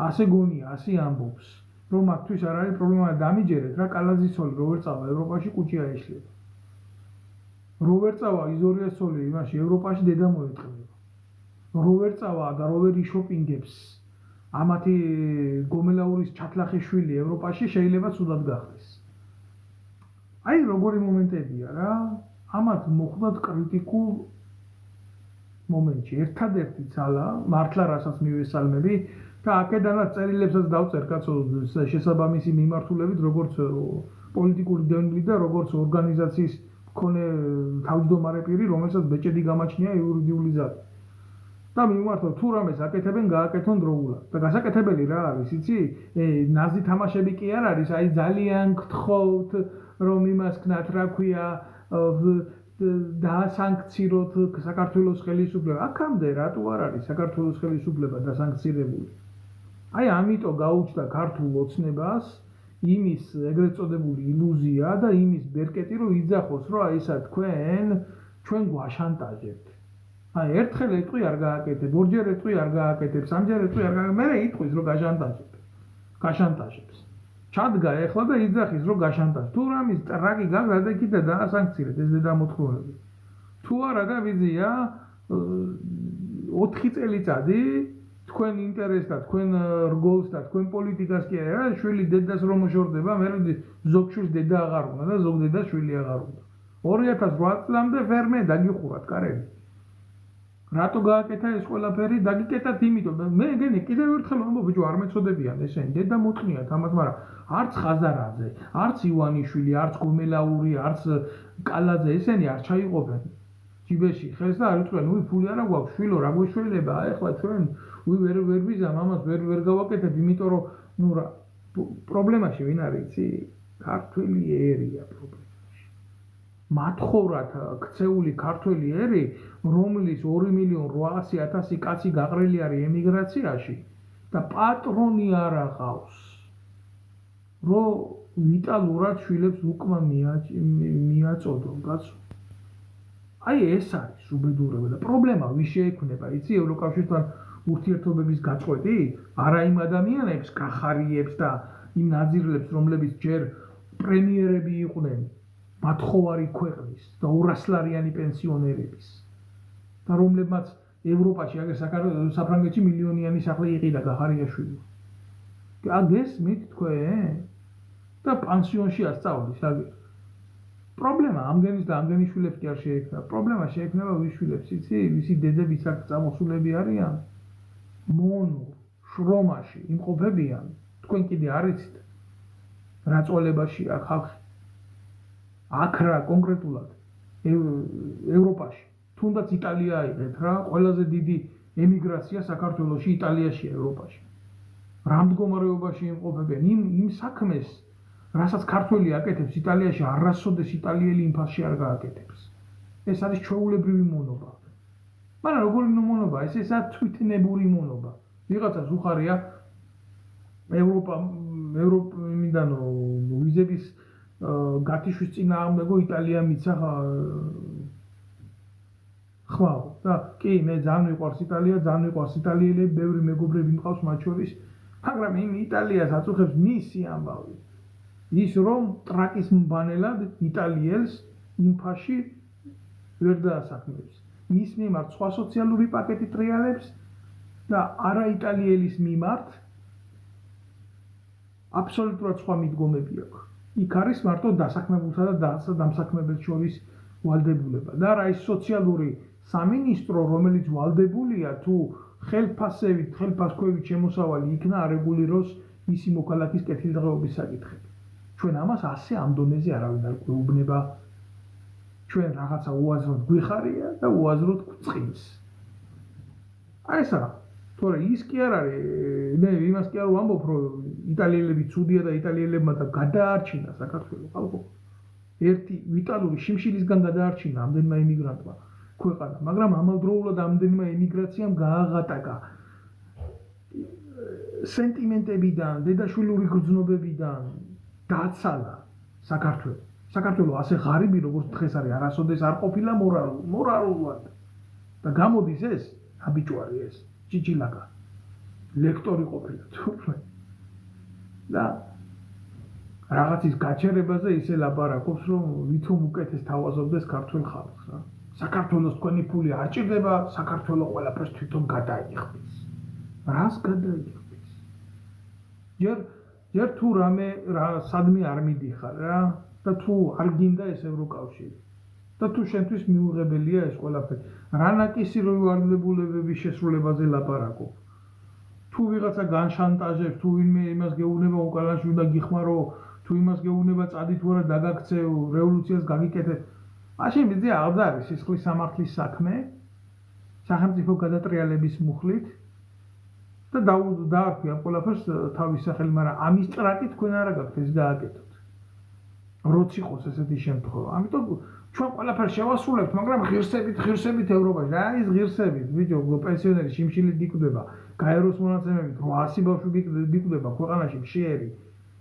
S1: ასე გონია ასე ამბობს რომ მათთვის არ არის პრობლემა დამიჯერეთ რა კალაძის ცოლი რო ვერ წავა ევროპაში კუჭი აეშლება რო ვერ წავა იზორიას ცოლი იმაში ევროპაში დედა მოეწყდება რო ვერ წავა და რო ვერ იშოპინგებს ამათი გომელაურის ჩათლახი შვილი ევროპაში შეიძლება ცუდად გახდეს აი როგორი მომენტებია რა ამათ მოხდათ კრიტიკულ მომენტში ერთადერთი ძალა მართლა რასაც მივესალმები და აქედანაც წერილებსაც დავწერ კაცო შესაბამისი მიმართულებით როგორც პოლიტიკური დევნილი და როგორც ორგანიზაციის მქონე თავმჯდომარე პირი რომელსაც ბეჭედი გამაჩნია იურიდიული ზარი და მიმართოთ თუ რამეს აკეთებენ გააკეთონ დროულად და გასაკეთებელი რა არის იცი ნაზი თამაშები კი არ არის აი ძალიან გთხოვთ რომ იმას ქნათ რა ქვია დაასანქციროთ საქართველოს ხელისუფლება აქამდე რატო არ არის საქართველოს ხელისუფლება დასანქცირებული აი ამიტომ გაუჩნდა ქართულ ოცნებას იმის ეგრეთ წოდებული ილუზია და იმის ბერკეტი რომ იძახოს რომ აი ისა ჩვენ გვაშანტაჟებთ აი ერთხელ ეტყვი არ გააკეთებ ორჯერ ეტყვი არ გააკეთებ სამჯერ ეტყვი არ გააკეთებ მერე იტყვის რომ გაშანტაჟებს ჩადგა ეხლა და იძახის რომ გაშანტაჟებს თუ რამის ტრაკი გაგდა და კიდე დაასანქცირეთ ეს დედამოთხოვნები თუ არა და ვიზია 4 წელიწადი თქვენ ინტერესს და თქვენ რგოლს და თქვენ პოლიტიკას კი არა შვილი დედას რომ მოშორდება მე ზოგ შვილს დედა აღარ უნდა და ზოგ დედას შვილი აღარ უნდა 2008 წლამდე ფერმე დაგიხურათ კარები რატო გააკეთა ეს ყველაფერი დაგიკეთათ იმიტომ და მე ეგენი კიდევ ერთხელ ამბობ ბიჭო არ მეწოდებიან ესენი დედა მოწნიათ ამას მაგრამ არც ხაზარაძე არც ივანიშვილი არც გომელაური არც კალაძე ესენი არ ჩაიყოფენ ჯიბეში ხელს და არ იწვენ, უი ფული არა გვაქვს, შვილო, რა გვეშველება, ეხლა ჩვენ ვერ ვიზამ ამას ვერ გავაკეთებ, იმიტომ რომ ნუ რა პრობლემაში ვინ არის, იცი? ქართველი ერია პრობლემაში. მათხოვრად ქცეული ქართველი ერი, რომლის 2.800.000 კაცი გაყრილი არის ემიგრაციაში და პატრონი არ აღავს. რომ ვიტალურად შვილებს უკმა მიაწოდონ, კაცო. აი ეს არის უბედურება და პრობლემა ვის შეექმნება, იცი, ევროკავშირთან ურთიერთობების გაწყვეტი? არა იმ ადამიანებს, კახარიებს და იმ ნაძირლებს, რომლებიც ჯერ პრემიერები იყვნენ მათხოვარი ქვეყნის და 200-ლარიანი პენსიონერების და რომლებმაც ევროპაში, აგერ საფრანგეთში მილიონიანი სახლი იყიდა კახარიაშვილი. გესმით თქვენ? და პანსიონში ასწავლის, აგერ. პრობლემა ამდენის და ამდენი შვილებს კი არ შეექმნება. პრობლემა შეექმნება ვის შვილებს, იცი? ვისი დედების აქ წამოსულები არიან? მონურ, შრომაში იმყოფებიან. თქვენ კიდე არ იცით რა წვალებაშია ხალხი. აქ რა კონკრეტულად ევროპაში, თუნდაც იტალია აიღეთ რა, ყველაზე დიდი ემიგრაცია საქართველოში იტალიაშია ევროპაში. რა მდგომარეობაში იმყოფებიან იმ საქმეს, რასაც ქართველი აკეთებს იტალიაში, არასოდეს იტალიელი იმ ფასში არ გააკეთებს. ეს არის ჩვეულებრივი მონობა. მაგრამ როგორი მონობა? ეს არის თვითნებური მონობა. ვიღაცას უხარია ევროპიდან ვიზების გათიშვის წინააღმდეგო იტალია მიცა ხვალ და კი მე ძალიან მიყვარს იტალია, ძალიან მიყვარს იტალიელები, ბევრი მეგობრები მყავს მათ შორის, მაგრამ იმ იტალიას აწუხებს მისი ამბავი. ის რომ ტრაკის მბანელად იტალიელს იმ ფაში ვერ დაასაქმებს. მის მიმართ სხვა სოციალური პაკეტი ტრიალებს და არა იტალიელის მიმართ აბსოლუტურად სხვა მიდგომები აქვს. იქ არის მარტო დასაქმებულსა და დამსაქმებელს შორის ვალდებულება და რა ის სოციალური სამინისტრო, რომელიც ვალდებულია თუ ხელფასქვევით შემოსავალი იქნა არეგულიროს მისი მოქალაქის კეთილდღეობის საკითხები. ჩვენ ამას ასე ამ დონეზე არავინ არ გვეუბნება. ჩვენ რაღაცა უაზროდ გვიხარია და უაზროდ გვწყინს. აი ესა, თორე ის კი არ არის, მე იმას კი არ ვამბობ, რომ იტალიელები ცუდია და იტალიელებმა და გადაარჩინა საქართველო ხალხო. ერთი ვიტალური შიმშილისგან გადაარჩინა ამდენმა ემიგრანტმა ქვეყანა, მაგრამ ამავდროულად ამდენმა ემიგრაციამ გააღატაკა სენტიმენტებიდან, დედაშვილური გრძნობებიდან დაცალა საქართველო. საქართველო ასე ღარიბი როგორც დღეს არის, არასოდეს არ ყოფილა მორალურად. და გამოდის ეს აბიჭვარი ეს ჭიჭილაკა ლექტორი ყოფილა თურმე. და რაღაცის გაჩერებაზე ისე ლაპარაკობს, რომ ვითომ უკეთეს თავაზობდეს ქართულ ხალხს რა. საქართველოს თქვენი ფული არ ჭირდება, საქართველო ყველაფერს თვითონ გადაიღებს. რას გადაიღებს? ჯერ თუ რამე სადმე არ მიდიხარ რა და თუ არ გინდა ეს ევროკავშირი და თუ შენთვის მიუღებელია ეს ყველაფერი. რა ნაკისი რო ვალდებულებების შესრულებაზე ლაპარაკობ. თუ ვიღაცა განშანტაჟებს, თუ ვინმე იმას გეუბნება უკანაში უნდა გიხმარო, თუ იმას გეუბნება წადი თუ არა დაგაქცევ, რევოლუციას გაგიკეთებ. მაშინ მიზე აღარ არის სისხლის სამართლის საქმე, სახელმწიფო გადატრიალების მუხლით და დაარქვი ამ ყველაფერს თავის სახელი, მაგრამ ამის ტრაკი თქვენ არა გაქვთ ეს გააკეთოთ. როც იყოს ესეთი შემთხვევა. ამიტომ ჩვენ ყველაფერს შევასრულებთ, მაგრამ ღირსებით ევროპაში. რა არის ღირსებით? ბიჭო, პენსიონერი შიმშილით იკვდება, გაეროს მონაცემებით 800 ბავშვი იკვდება ქვეყანაში მშიერი.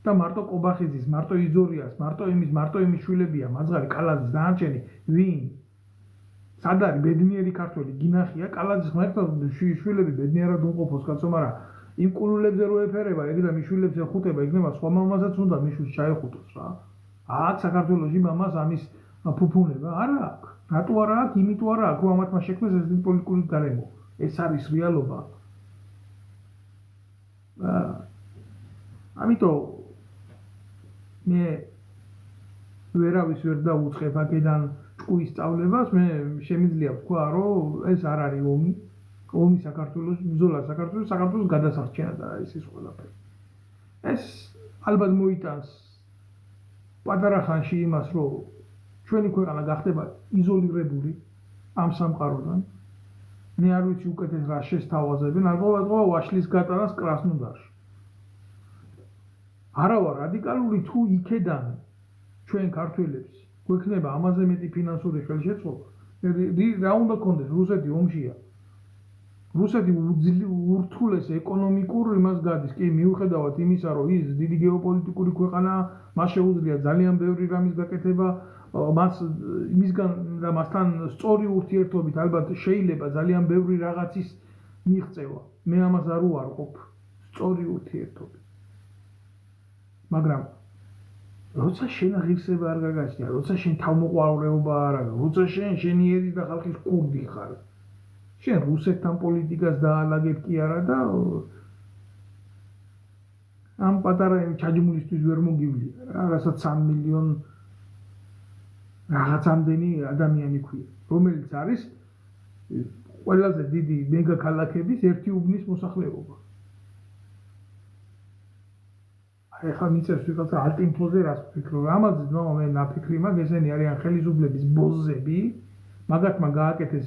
S1: და მარტო ყობახიძის, მარტო იძორიას, მარტო იმის შვილებია, მაძღარი კალაძის დანარჩენი ვინ? სად არის ბედნიერი ქართველი? გინახია კალაძის ღმერთო შვილები ბედნიერად უმყოფოს კაცო, მაგრამ იმ კულულებზე რო ეფერება, ეგ და მიშვილებს ეხუტება, იქნება სხვა მამასაც უნდა მიშვილს ჩაეხუტოს რა. აქ საქართველოში მამას ამის ფუფუნება არა აქვს. რატო არა აქვს? იმიტომ არა აქვს, რომ ამათმა შექმნეს ეს პოლიტიკური გარემო. ეს არის რეალობა. ამიტომ მე ვერავის ვერ დაუწყებ აქედან ჭკუის სწავლებას, მე შემიძლია ვთქვა, რომ ეს არ არის ომი. ომი საქართველოს, ბრძოლა საქართველოს გადასარჩენა და ეს ყველაფერი. ეს ალბათ მოიტანს პატარა ხანში იმას, რომ ჩვენი ქვეყანა გახდება იზოლირებული ამ სამყაროდან. მე არ ვიცი უკეთეს რა შესთავაზებენ, ალბათ ვაშლის გატანას კრასნოდარში. არა ვარ რადიკალური თუ იქედან ჩვენ ქართველებს გვექნება ამაზე მეტი ფინანსური ხელშეწყობა. რა უნდა გქონდეს რუსეთი ომშია. რუსეთი ურთულეს ეკონომიკურ იმას გადის. კი, მიუხედავად იმისა, რომ ის დიდი გეოპოლიტიკური ქვეყანაა, მას შეუძლია ძალიან ბევრი რამის გაკეთება, მისგან და მასთან სწორი ურთიერთობით ალბათ შეიძლება ძალიან ბევრი რაღაცის მიღწევა. მე ამას არ უარყოფ, სწორი ურთიერთობით. მაგრამ როცა შენ ღირსება არ გაგაჩნია, როცა შენ თავმოყარეობა არ არის, როცა შენი ერის და ხალხის კურდი ხარ, შენ რუსეთთან პოლიტიკას დაალაგებ კი არა და ამ პატარა ჩაჯმულისთვის ვერ მოგივლია რა, რასაც 3 მილიონ რაღაცამდენი ადამიანი ქვია, რომელიც არის ყველაზე დიდი მეგაქალაქების ერთი უბნის მოსახლეობა. ეხლა მიწერს ვიღაცა ალტინფოზე რას ვფიქრობ, ამაზე ძმაო მე ნაფიქრი მაქვს, ესენი არიან ხელისუფლების ბოზები, მაგათმა გააკეთეს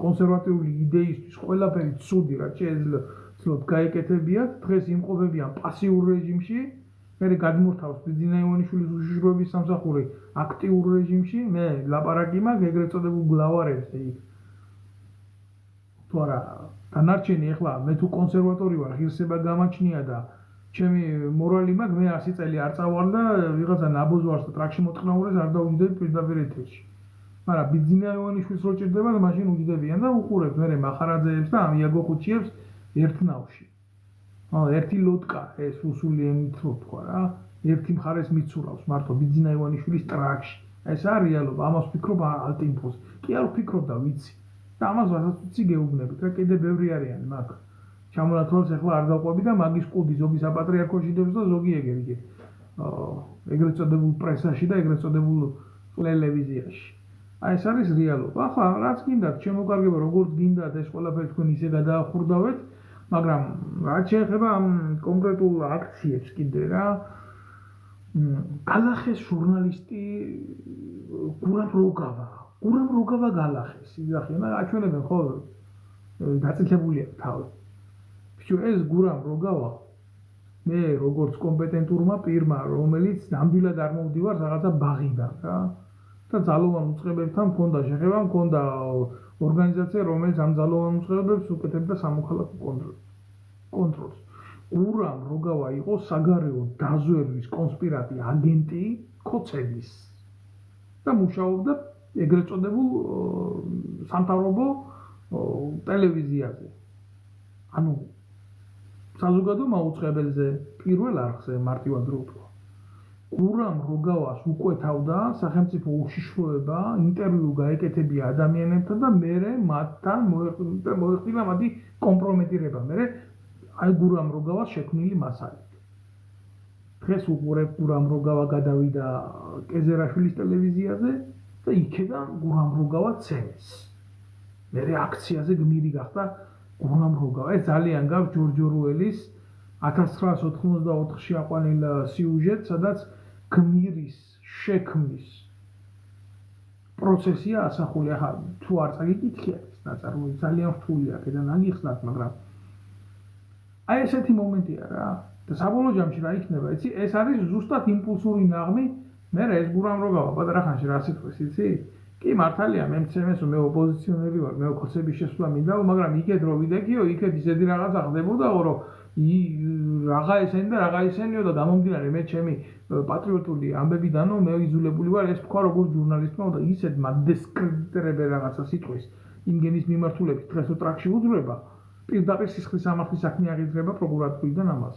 S1: კონსერვატიული იდეისთვის ყველაფერი ცუდი, რაც შეეძლოთ გაეკეთებიათ, დღეს იმყოფებიან პასიურ რეჟიმში, მერე გადმორთავს ბიძინა ივანიშვილის უშიშროების სამსახური აქტიურ რეჟიმში, მე ლაპარაკი მაქვს ეგრეთ წოდებულ გლავარებზე იქ. თუ არა, დანარჩენი ეხლა მე თუ კონსერვატორი ვარ, ღირსება გამაჩნია და ჩემი მორალი მაქვს, მე 100 წელი არ წავალ და ვიღაცა ნაბოზვარს და ტრაქში მოწყნაურეს არ დაუჯდები პირდაპირ ეთერში. მაგრამ ბიძინა ივანიშვილს რო ჭირდება და მაშინ უჯდებიან და უყურებთ მერე მახარაძეებს და ამ იაგო ხუჩიებს ერთნავში. ერთი ლოდკა ეს რუსული ენით რო თქვა რა, ერთი მხარეს მიცურავს მართო ბიძინა ივანიშვილის ტრაქში. ეს არის რეალობა, ამას ვფიქრობ ალტინფოს. კი არ ვფიქრობ და ვიცი. და ამას რასაც ვიცი გეუბნებით, რა კიდე ბევრი არიან მაგ. ჩამონათვალს ახლა არ დავყვები და მაგის კუდი ზოგი საპატრიარქოში დებს და ზოგი ეგრე. ეგრეთ წოდებულ პრესაში და ეგრეთ წოდებულ ტელევიზიაში. ეს არის რეალობა. ახლა რაც გინდათ, შემოგარგება როგორც გინდათ ეს ყველაფერი თქვენ ისე გადაახურდავეთ, მაგრამ რაც შეეხება ამ კონკრეტულ აქციებს კიდე რა, გალახეს ჟურნალისტი გურამ როგავა გალახეს. იძახიან, აჩვენებენ ხო დაწითლებულია თავი. ბიჭო, ეს გურამ როგავა მე როგორც კომპეტენტურმა პირმა, რომელიც ნამდვილად არ მოვდივარ რაღაცა ბაღიდან რა. და ძალოვან უწყებებთან მქონდა შეხება, მქონდა ორგანიზაცია, რომელიც ამ ძალოვან უწყებებს უკეთებდა სამოქალაქო კონტროლს. გურამ როგავა იყო საგარეო დაზვერვის კონსპირატი აგენტი ქოცელის და მუშაობდა ეგრეთ წოდებულ სამთავრობო ტელევიზიაზე. ანუ საზოგადო მაუწყებელზე პირველ არხზე მარტივად რო ვთქვა. გურამ როგავას უკვეთავდა სახელმწიფო უშიშროება, ინტერვიუ გაეკეთებია ადამიანებთან და მერე მათთან მოეხდინა მათი კომპრომეტირება. მერე აი გურამ როგავას შექმნილი მასალით. დღეს უყურებ გურამ როგავა გადავიდა კეზერაშვილის ტელევიზიაზე და იქიდან გურამ როგავა ცემეს. მერე აქციაზე გმირი გახდა გურამ როგავა. ეს ძალიან გაქვს ჯორჯ ორუელის 1984-ში აყვანილ სიუჟეტს, სადაც გმირის შექმნის პროცესია ასახული. ახლა თუ არ წაგიკითხია ეს ნაწარმოები ძალიან რთულია აქედან აგიხსნათ, მაგრამ აი ესეთი მომენტია რა. და საბოლოო ჯამში რა იქნება, იცი? ეს არის ზუსტად იმპულსური ნაღმი. მე ეს გურამ როგავა პატარა ხანში რა სიტყვის, იცი? კი მართალია, მე მცემეს რომ მე ოპოზიციონერი ვარ, მე ოქროცების შესვლა მინდა, მაგრამ იქეთ რო ვიდექიო, იქეთ ისეთი რაღაცა ხდებოდაო, რომ რაღა ესენი და რაღა ისენიო და გამომდინარე მე ჩემი პატრიოტული ამბებიდანო მე იძულებული ვარ ეს თქვა როგორც ჟურნალისტმა და ისეთ მადესკრედიტირებენ რაღაცა სიტყვის იმგენის მიმართულებით დღეს ტრაქში უძრება პირდაპირ სისხლის სამართლის საქმე აღიძრება პროკურატურიდან ამას.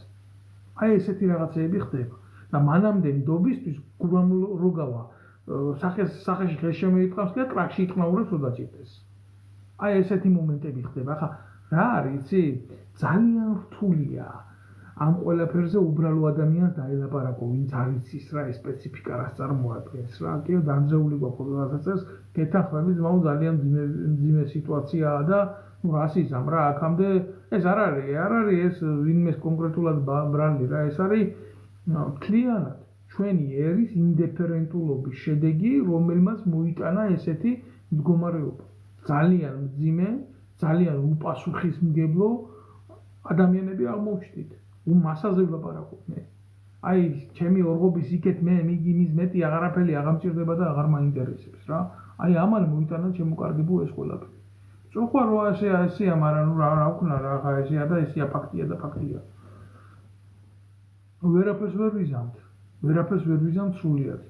S1: აი ესეთი რაღაცეები ხდება და მანამდე ნდობისთვის გურამ როგავა სახეში ხეს შემოიტყავს და ტრაქში იყნაურებს რომ დაჭირდეს. აი ესეთი მომენტები ხდება. ახლა რა არის, იცი? ძალიან რთულია ამ ყველაფერზე უბრალო ადამიანს დაელაპარაკო, ვინც არ იცის რა ეს სპეციფიკა რას წარმოადგენს რა. კიდევ დამძეული გვაქვს რაღაცას, გეთანხმები ძმაო ძალიან ძიმე სიტუაციაა და რასიზმ რა აქამდე ეს არ არის ეს ვინმეს კონკრეტულად ბრალი რა, ეს არის მთლიანად ჩვენი ერის ინდიფერენტულობის შედეგი, რომელმაც მოიტანა ესეთი მდგომარეობა. ძალიან მძიმე, ძალიან უპასუხისმგებლო ადამიანები აღმოვჩნდით. მასაზე ვლაპარაკობ მე. აი, ჩემი ორღობის იქეთ მე იმის მეტი აღარაფერი აღამჭირდება და აღარ მაინტერესებს რა. აი, ამან მოიტანა შემოკარგებო ეს ყველაფერი. წუხვა რო ესეა, მაგრამ რა ვქნა რა, ხა ესეა და ესეა ფაქტია და ფაქტია. ვერაფერს ვერ ვიზამთ სრულიად.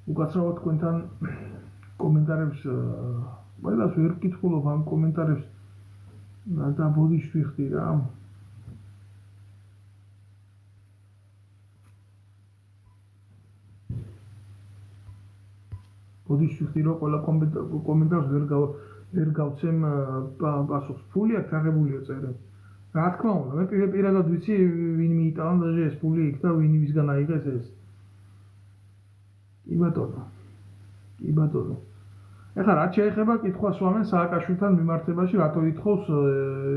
S1: უკაცრავად თქვენთან კომენტარებს ყველას ვერ ვკითხულობ ამ კომენტარებს და ბოდიშს ვიხდი რა. ბოდიშს ვიხდი რომ ყველა კომენტარს ვერ გავცემ პასუხს. ფული აქ აღებულია წერე. რა თქმა უნდა, მე პირადად ვიცი ვინ მიიტანა და ეს ფული იქ და ვინ ვისგან აიღეს ეს. კი ბატონო. ეხლა რაც შეეხება კითხვას ვამენ სააკაშვილთან მიმართებაში, რატო ითხოვს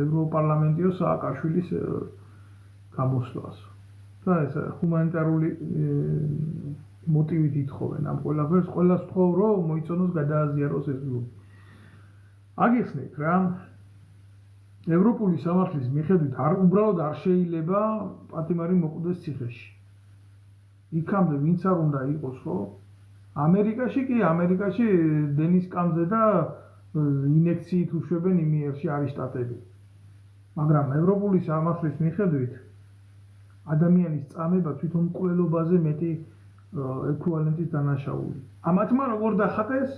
S1: ევროპარლამენტიო სააკაშვილის გამოსვლას. და ეს ჰუმანიტარული მოტივით ითხოვენ ამ ყველაფერს, ყველას ვთხოვ რომ მოიწონოს გადააზიაროს ეს ბლოგი. აგიხსნით რა, ევროპული სამართლის მიხედვით უბრალოდ არ შეიძლება პატიმარი მოკვდეს ციხეში. იქამდე ვინც არ უნდა იყოს ხო? ამერიკაში დენის კამზე და ინექციით უშვებენ იმიერში არის შტატები. მაგრამ ევროპული სამართლის მიხედვით ადამიანის წამება თვითონ მკვლელობაზე მეტი ეკვივალენტის დანაშაული. ამათმა როგორ დახატეს?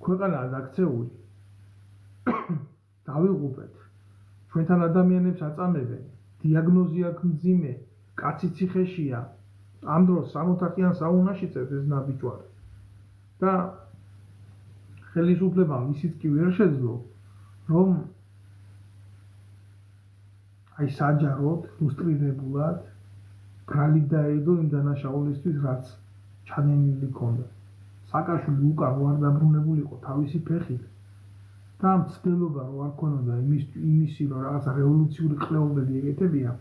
S1: ქვეყანაა დაქცეული. დავიღუპეთ. ჩვენთან ადამიანებს აწამებენ. დიაგნოზი აქვს მძიმე, კაცი ციხეშია. ამ დროს 60-იან საუნაში წერს ეს ნაბიჯვარი. და ხელისუფლებამ ისიც კი ვერ შეძლო, რომ აი საჯაროდ, ილუსტრირებულად ბრალი დაედო იმ დანაშაულისთვის, რაც ჩანენილი ჰქონდა. სააკაშვილი უკან არ დაბრუნებულიყო თავისი ფეხით. და მცდელობა რო არ ქონოდა იმისი რომ რაღაცა რევოლუციური კვლევები ეკეთებია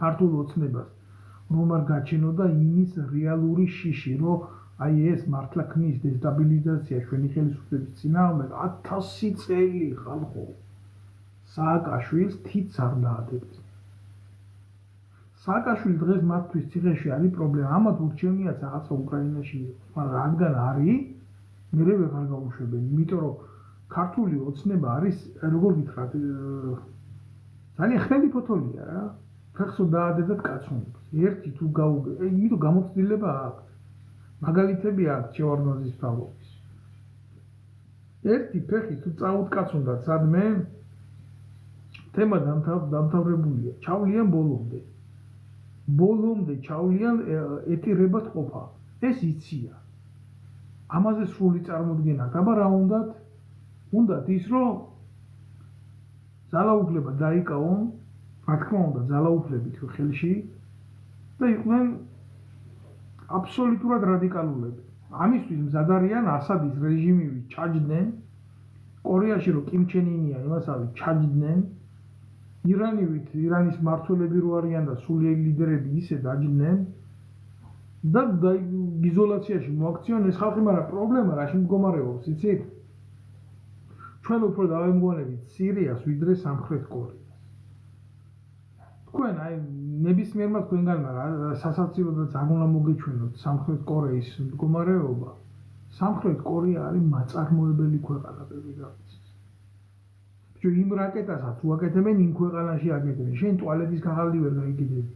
S1: ქართულ ოცნებას რომ არ გაჩენოდა იმის რეალური შიში რომ აი ეს მართლა ქმნის დესტაბილიზაცია ჩვენი ხელისუფლების წინააღმდეგ 1000 წელი ხალხო სააკაშვილს თითს არ დაადებთ. სააკაშვილი დღეს მათთვის ციხეში არის პრობლემა. ამათ ურჩევნიათ რაღაცა უკრაინაში იყოს, მაგრამ რადგან არის მე ვეღარ გავუშვებენ, იმიტომ რომ ქართული ოცნება არის, როგორ გითხრათ, ძალიან ხელი ფოთოლია რა. ფეხსო დაადედათ კაცუნებს. ერთი თუ გაუგე, იმიტომ გამოცდილება აქვს. მაგალითები აქვს ჩევარდნაძის მთავრობის. ერთი ფეხი თუ წაუტკაცუნდათ სადმე თემა დამთავრებულია. ჩავლიან ბოლომდე. ბოლომდე ჩავლიან ეტირებად ყოფა. ეს იცია. ამაზე სრული წარმოდგენა გაბა რა უნდათ ის რომ ძალაუფლება დაიკავონ, რა თქმა უნდა ძალაუფლებით ხელში და იყვნენ აბსოლუტურად რადიკალურები. ამისთვის მზად არიან ასადის რეჟიმივით ჩაჯდნენ, კორეაში რომ კიმ ჩენ ინია იმასავით ჩაჯდნენ, ირანის მმართველები რო არიან და სულიერი ლიდერები ისე დაჯდნენ და იზოლაციაში მოაქციონეს ეს ხალხი, მაგრამ პრობლემა რაში მდგომარეობს, იცით? ჩვენ უფრო დავემგონებით სირიას ვიდრე სამხრეთ კორეას. თქვენ აი ნებისმიერმა თქვენგანმა სასაცილო და ძალიან უნდა მოგეჩვენოთ სამხრეთ კორეის მდგომარეობა. სამხრეთ კორეა არის მაწარმოებელი ქვეყანა პირველ რიგში. იმ რაკეტასაც უაკეთებენ იმ ქვეყანაში აკეთებენ. შენ ტუალეტის ქაღალდი ვერ გაიგიდები.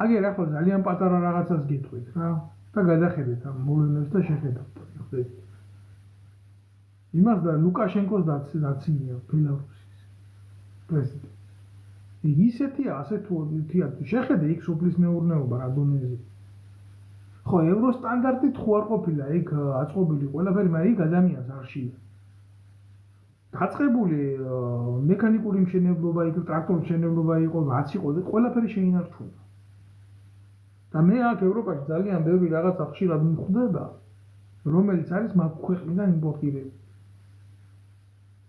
S1: აგერ ახლა ძალიან პატარა რაღაცას გეტყვით რა და გადახედეთ ამ მოვლენებს და შეხედავთ. ხედავთ. იმას და ლუკაშენკოს დაცინია ბელარუსის პრეზიდენტი. ისეთია ასე თუ შეხედე იქ სოფლის მეურნეობა რა დონეზე. ხო ევროსტანდარტით ხო არ ყოფილა იქ აწყობილი ყველაფერი, მაგრამ იქ ადამიანს არ შეია. გაწყებული მექანიკური მშენებლობა იქ, ტრაქტორის მშენებლობა იყო, რაც იყო, ყველაფერი შეინარჩუნა. და მე აქ ევროპაში ძალიან ბევრი რაღაცა ხშირად მხვდება, რომელიც არის მაგ ქვეყნიდან იმპორტირებული.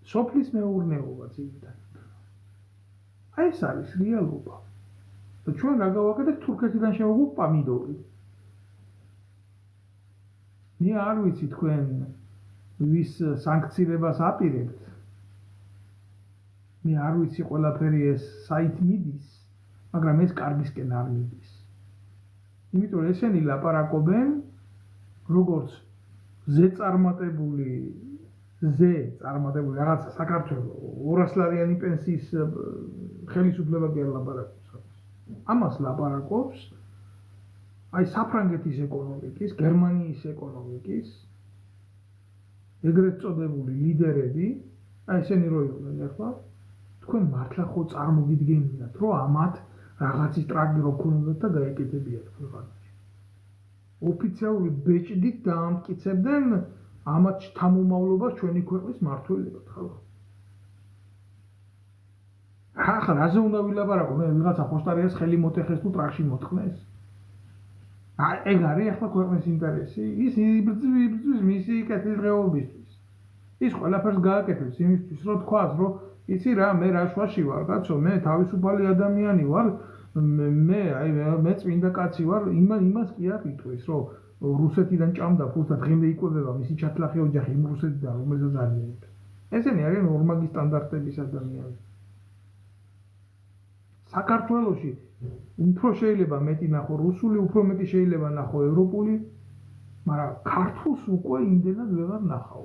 S1: სოფლის მეურნეობა ძირითადად. აი ეს არის რეალობა. და ჩვენ რა გავაკეთეთ თურქეთიდან შემოგვიყვ პამიდორი. მე არ ვიცი თქვენ ვის სანქციებას აპირებთ. მე არ ვიცი ყველაფერი ეს საით მიდის, მაგრამ ეს კარგისკენ არ მიდის. იმიტომ რომ ესენი ლაპარაკობენ როგორც ზეწარმატებული რაღაცა საქართველოს 200 ლარიანი პენსიის ხელისუფლება კი არ ლაპარაკობს. ამას ლაპარაკობს აი საფრანგეთის ეკონომიკის, გერმანიის ეკონომიკის ეგრეთ წოდებული ლიდერები, აი ესენი რო იყვნენ ახლა, თქვენ მართლა ხო წარმოგიდგენიათ, რომ ამათ რაღაცის ტრაგედია რო ქონდათ და გაეკეთებიათ ქვეყანაში. ოფიციალური ბეჭდით დაამტკიცებდნენ ამათ შთამომავლობას ჩვენი ქვეყნის მმართველებად, ხო? ახლა რაზე უნდა ვილაპარაკო? მე ვიღაცა ხოსტარიას ხელი მოტეხეს თუ ტრაქში მოთხნეს? ეგ არის ახლა ქვეყნის ინტერესი? ის იბრძვის მისი კეთილდღეობისთვის. ის ყველაფერს გააკეთებს იმისთვის, რომ თქვას, რომ იცი რა, მე რა შვაში ვარ, კაცო, მე თავისუფალი ადამიანი ვარ, მე წმინდა კაცი ვარ, იმას კი არ იტყვის, რომ რუსეთიდან ჭამდა ფულს და დღემდე იკვებება მისი ჩათლახი ოჯახი იმ რუსეთიდან, რომელზეც არიან. ესენი არიან ორმაგი სტანდარტების ადამიანები. საქართველოში უფრო შეიძლება მეტი ნახო რუსული, უფრო მეტი შეიძლება ნახო ევროპული, მაგრამ ქართულს უკვე იმდენად ვეღარ ნახავ.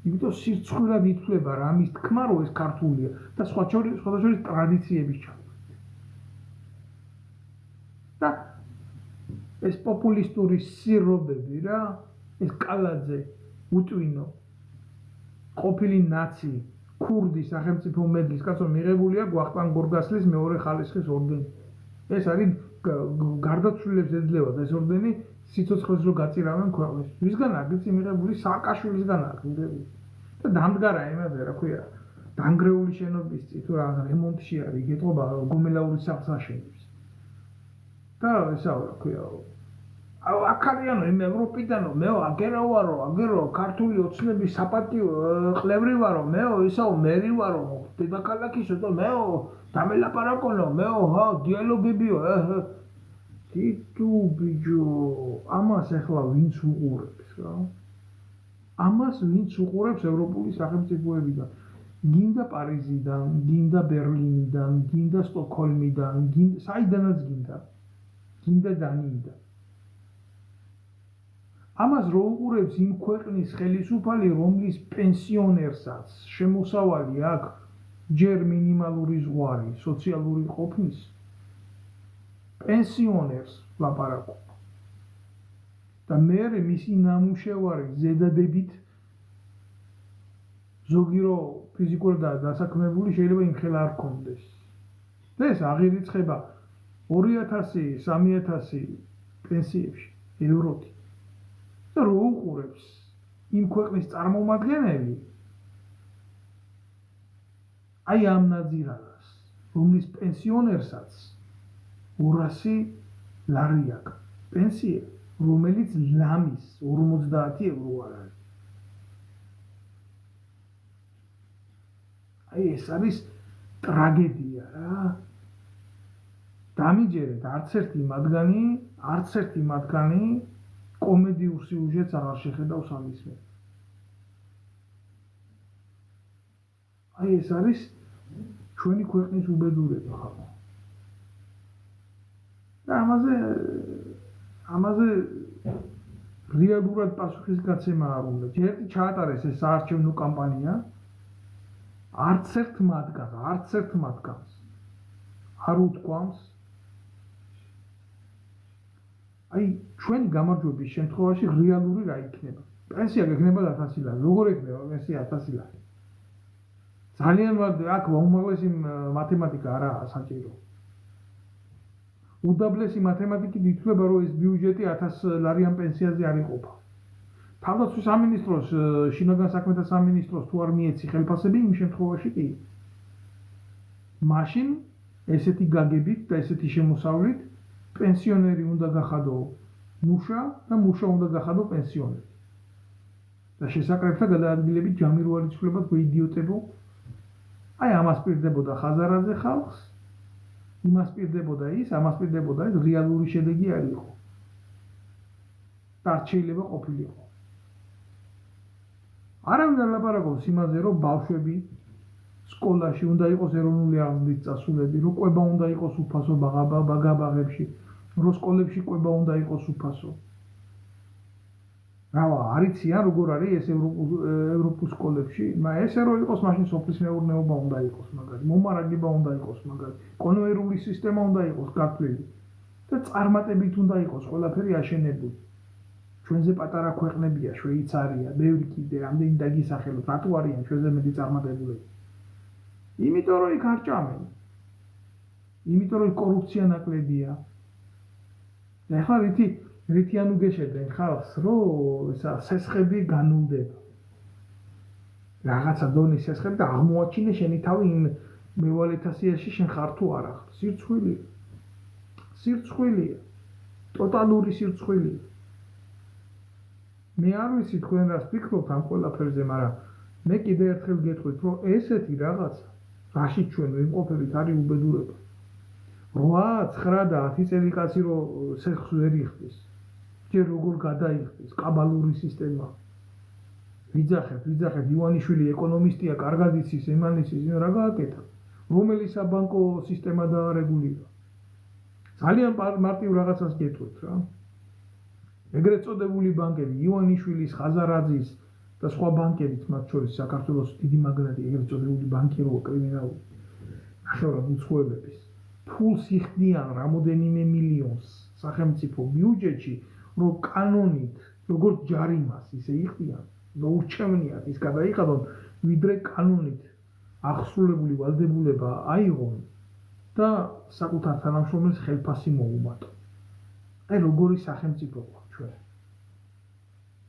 S1: იმიტომ სირცხვირად ითვლება რა ამის თქმა, რომ ეს ქართულია და სხვათა შორის ტრადიციების ჩამოყალიბება. და ეს პოპულისტური სირობები რა, ეს კალაძე, უტვინო, ყოფილი ნაცი, ქურდი სახელმწიფო მედლის კაცო მიღებული აქვს ვახტანგ გორგასლის მეორე ხალისხის ორდენი. ეს არის გარდაცვლილებს ეძლევა ეს ორდენი სიცოცხლეს რო გაწირავენ ქვეყნის. ვისგან აქვს მიღებული? სააკაშვილისგან აქვს მიღებული. და დამდგარა იმაზე რა ქვია, დანგრეული შენობის თუ რა რემონტში არის, იგეთყობა გომელაურის სახლს აშენებს. და ესა რა ქვია, აქარიანო იმ ევროპიდანო, მეო აგერო ვარო, აგერო ქართული ოცნების საპატიო ყლევრი ვარო, მეო ისაო მერი ვარო, დედაქალაქისო და მეო დამელაპარაკონო, მეო ჰა დიალოგებიო, თითუ ბიჯო, ამას ახლა ვინც უყურებს რა? ამას ვინც უყურებს ევროპული სახელმწიფოებიდან? გინდა პარიზიდან, გინდა ბერლინიდან, გინდა სტოკჰოლმიდან, საიდანაც გინდა დანიიდან. ამას რო უყურებს იმ ქვეყნის ხელისუფალი, რომლის პენსიონერსაც შემოსავალი აქვს ჯერ მინიმალური ზღვარი სოციალური ყოფნის, პენსიონერს ლაპარაკობ. და მე მისი ნამუშევარი ზედადებით ზოგი რო ფიზიკურად დასაქმებული შეიძლება იმ ხელა არ ქონდეს. და ეს აღირიცხება 2000-3000 პენსიებში ევროთი. და რო უყურებს იმ ქვეყნის წარმომადგენელი აი ამ ნაძირალას, რომლის პენსიონერსაც 200 ლარი აქვს პენსია, რომელიც ლამის 50 ევრო არ არის. აი ეს არის ტრაგედია რა. დამიჯერეთ არც ერთი მათგანი კომედიურ სიუჟეტს აღარ შეხედავს ამის მე. აი ეს არის ჩვენი ქვეყნის უბედურება ხალხო. და ამაზე რეალურად პასუხისგაცემა არ უნდა. ჯერ ჩაატარეს ეს საარჩევნო კამპანია, არც ერთ მათგანს არ უთქვამს აი ჩვენი გამარჯვების შემთხვევაში რეალური რა იქნება. პენსია გექნება 1000 ლარი. როგორ ექნება პენსია 1000 ლარი? ძალიან აქ უმაღლესი მათემატიკა არაა საჭირო. უდაბლესი მათემატიკით ითვლება, რომ ეს ბიუჯეტი 1000 ლარიან პენსიაზე არ იყოფა. თავდაცვის სამინისტროს, შინაგან საქმეთა სამინისტროს თუ არ მიეცი ხელფასები, იმ შემთხვევაში კი. მაშინ ესეთი გაგებით და ესეთი შემოსავლით პენსიონერი უნდა გახადო მუშა და მუშა უნდა გახადო პენსიონერი. და შესაკრებთა გადაადგილებით ჯამი რო არ იცვლებათ გვეიდიოტებო. აი ამას პირდებოდა ხაზარაძე ხალხს, იმას პირდებოდა ის, ამას პირდებოდა ის, რეალური შედეგი არ იყო. და არ შეიძლება ყოფილიყო. არავინ არ ლაპარაკობს იმაზე, რომ ბავშვები სკოლაში უნდა იყოს ეროვნული აღზრდის წასულები, რომ კვება უნდა იყოს უფასო ბაღებში, რომ სკოლებში კვება უნდა იყოს უფასო. რავა, არიციან როგორ არის ეს ევროპულ სკოლებში, ესე რომ იყოს მაშინ სოფლის მეურნეობა უნდა იყოს მაგარი, მომარაგება უნდა იყოს მაგარი, კონვეიერული სისტემა უნდა იყოს გათვლილი და წარმატებით უნდა იყოს ყველაფერი აშენებული. ჩვენზე პატარა ქვეყნებია, შვეიცარია, ბევრი კიდე, რამდენი დაგისახელოთ, რატო არიან ჩვენზე მეტი წარმატებულები? იმიტომ რომ იქ არ ჭამენ. იმიტომ რომ კორუფცია ნაკლებია. და ახლა რითი ანუგეშებენ ხალხს, რომ ისა სესხები განულდება. რაღაცა დონის სესხები და აღმოაჩინე შენი თავი იმ მევალეთა სიაში შენ ხარ თუ არა. სირცხვილია. სირცხვილია. ტოტალური სირცხვილია. მე არ ვიცი თქვენ რას ფიქრობთ ამ ყველაფერზე, მაგრამ მე კიდევ ერთხელ გეტყვით, რომ ესეთი რაღაცა, რაშიც ჩვენ ვიმყოფებით, არის უბედურება. 8, 9 და 10 წელი კაცი რომ სესხს ვერ იხდის. ჯერ როგორ გადაიხდის, კაბალური სისტემა. ვიძახეთ, ივანიშვილი ეკონომისტია, კარგად იცის, იმან იცის, რა გააკეთა. რომელი საბანკო სისტემა დაარეგულირა. ძალიან მარტივ რაღაცას გეტყვით რა. ეგრეთ წოდებული ბანკები, ივანიშვილის, ხაზარაძის და სხვა ბანკებიც, მათ შორის საქართველოს დიდი მაგნატი, ეგრეთ წოდებული ბანკირო კრიმინალური, ნახევრად უცხოელების, ფულს იხდიან რამოდენიმე მილიონს სახელმწიფო ბიუჯეტში, რომ კანონით, როგორც ჯარიმას ისე იხდიან, და ურჩევნიათ ის გადაიხადონ, ვიდრე კანონით აღსრულებული ვალდებულება აიღონ და საკუთარ თანამშრომელს ხელფასი მოუმატონ. აი როგორი სახელმწიფო გვაქვს ჩვენ.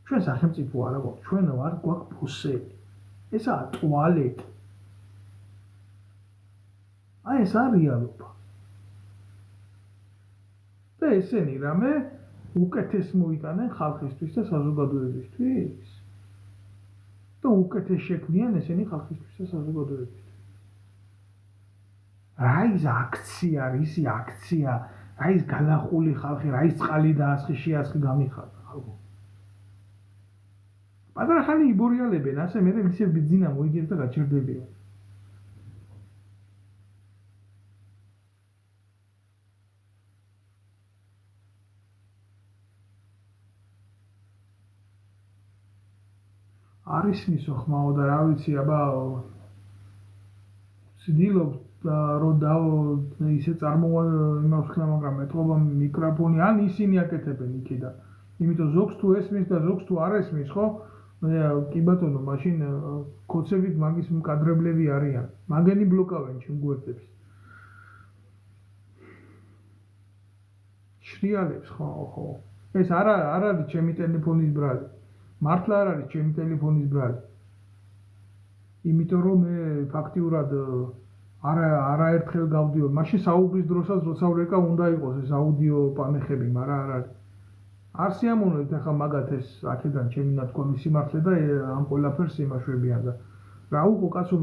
S1: ჩვენ სახელმწიფო არა გვაქვს, ჩვენ ვარ გვაქვს ფუსები. ესაა ტუალეტი. აი ეს არის რეალობა. და ესენი რამე უკეთეს მოიტანენ ხალხისთვის და საზოგადოებისთვის. და უკეთეს შექმნიან ესენი ხალხისთვის და საზოგადოებისთვის. რა ის აქცია, რისი აქცია, რა ის გადახული ხალხი, რა ის წყალი დაასხი, შეასხი გამიხარდა ხალხო. პატარა ხანი იბორიალებენ, ასე მე ისე ბიძინა მოიგებს და გაჩერდებიან. არის მისო ხმაო და რა ვიცი, აბა ცდილობ რომ ისე წარმოვა იმას ხნა, მაგრამ ეთყობა მიკროფონი, ან ისინი აკეთებენ იქიდან. იმიტომ ზოგს თუ ესმის და ზოგს თუ არ ესმის, ხო? კი ბატონო, მაშინ კოცებით მაგის მკადრებლები არიან. მაგენი ბლოკავენ ჩემ გვერდებს. შრიალებს ხო. ეს არ არის ჩემი ტელეფონის ბრალი. მართლა არ არის ჩემი ტელეფონის ბრალი. იმიტომ რომ მე ფაქტიურად არაერთხელ გავდიოდ. მაშინ საუბრის დროსაც როცა ვრეკა უნდა იყოს ეს აუდიო პანეხები, მაგრამ არ არის. არ სიამოვნებთ ახლა მაგათ ეს აქედან ჩემი ნათქვამი სიმართლე და ამ ყველაფერს იმაშვებიან და რა უყო კაცო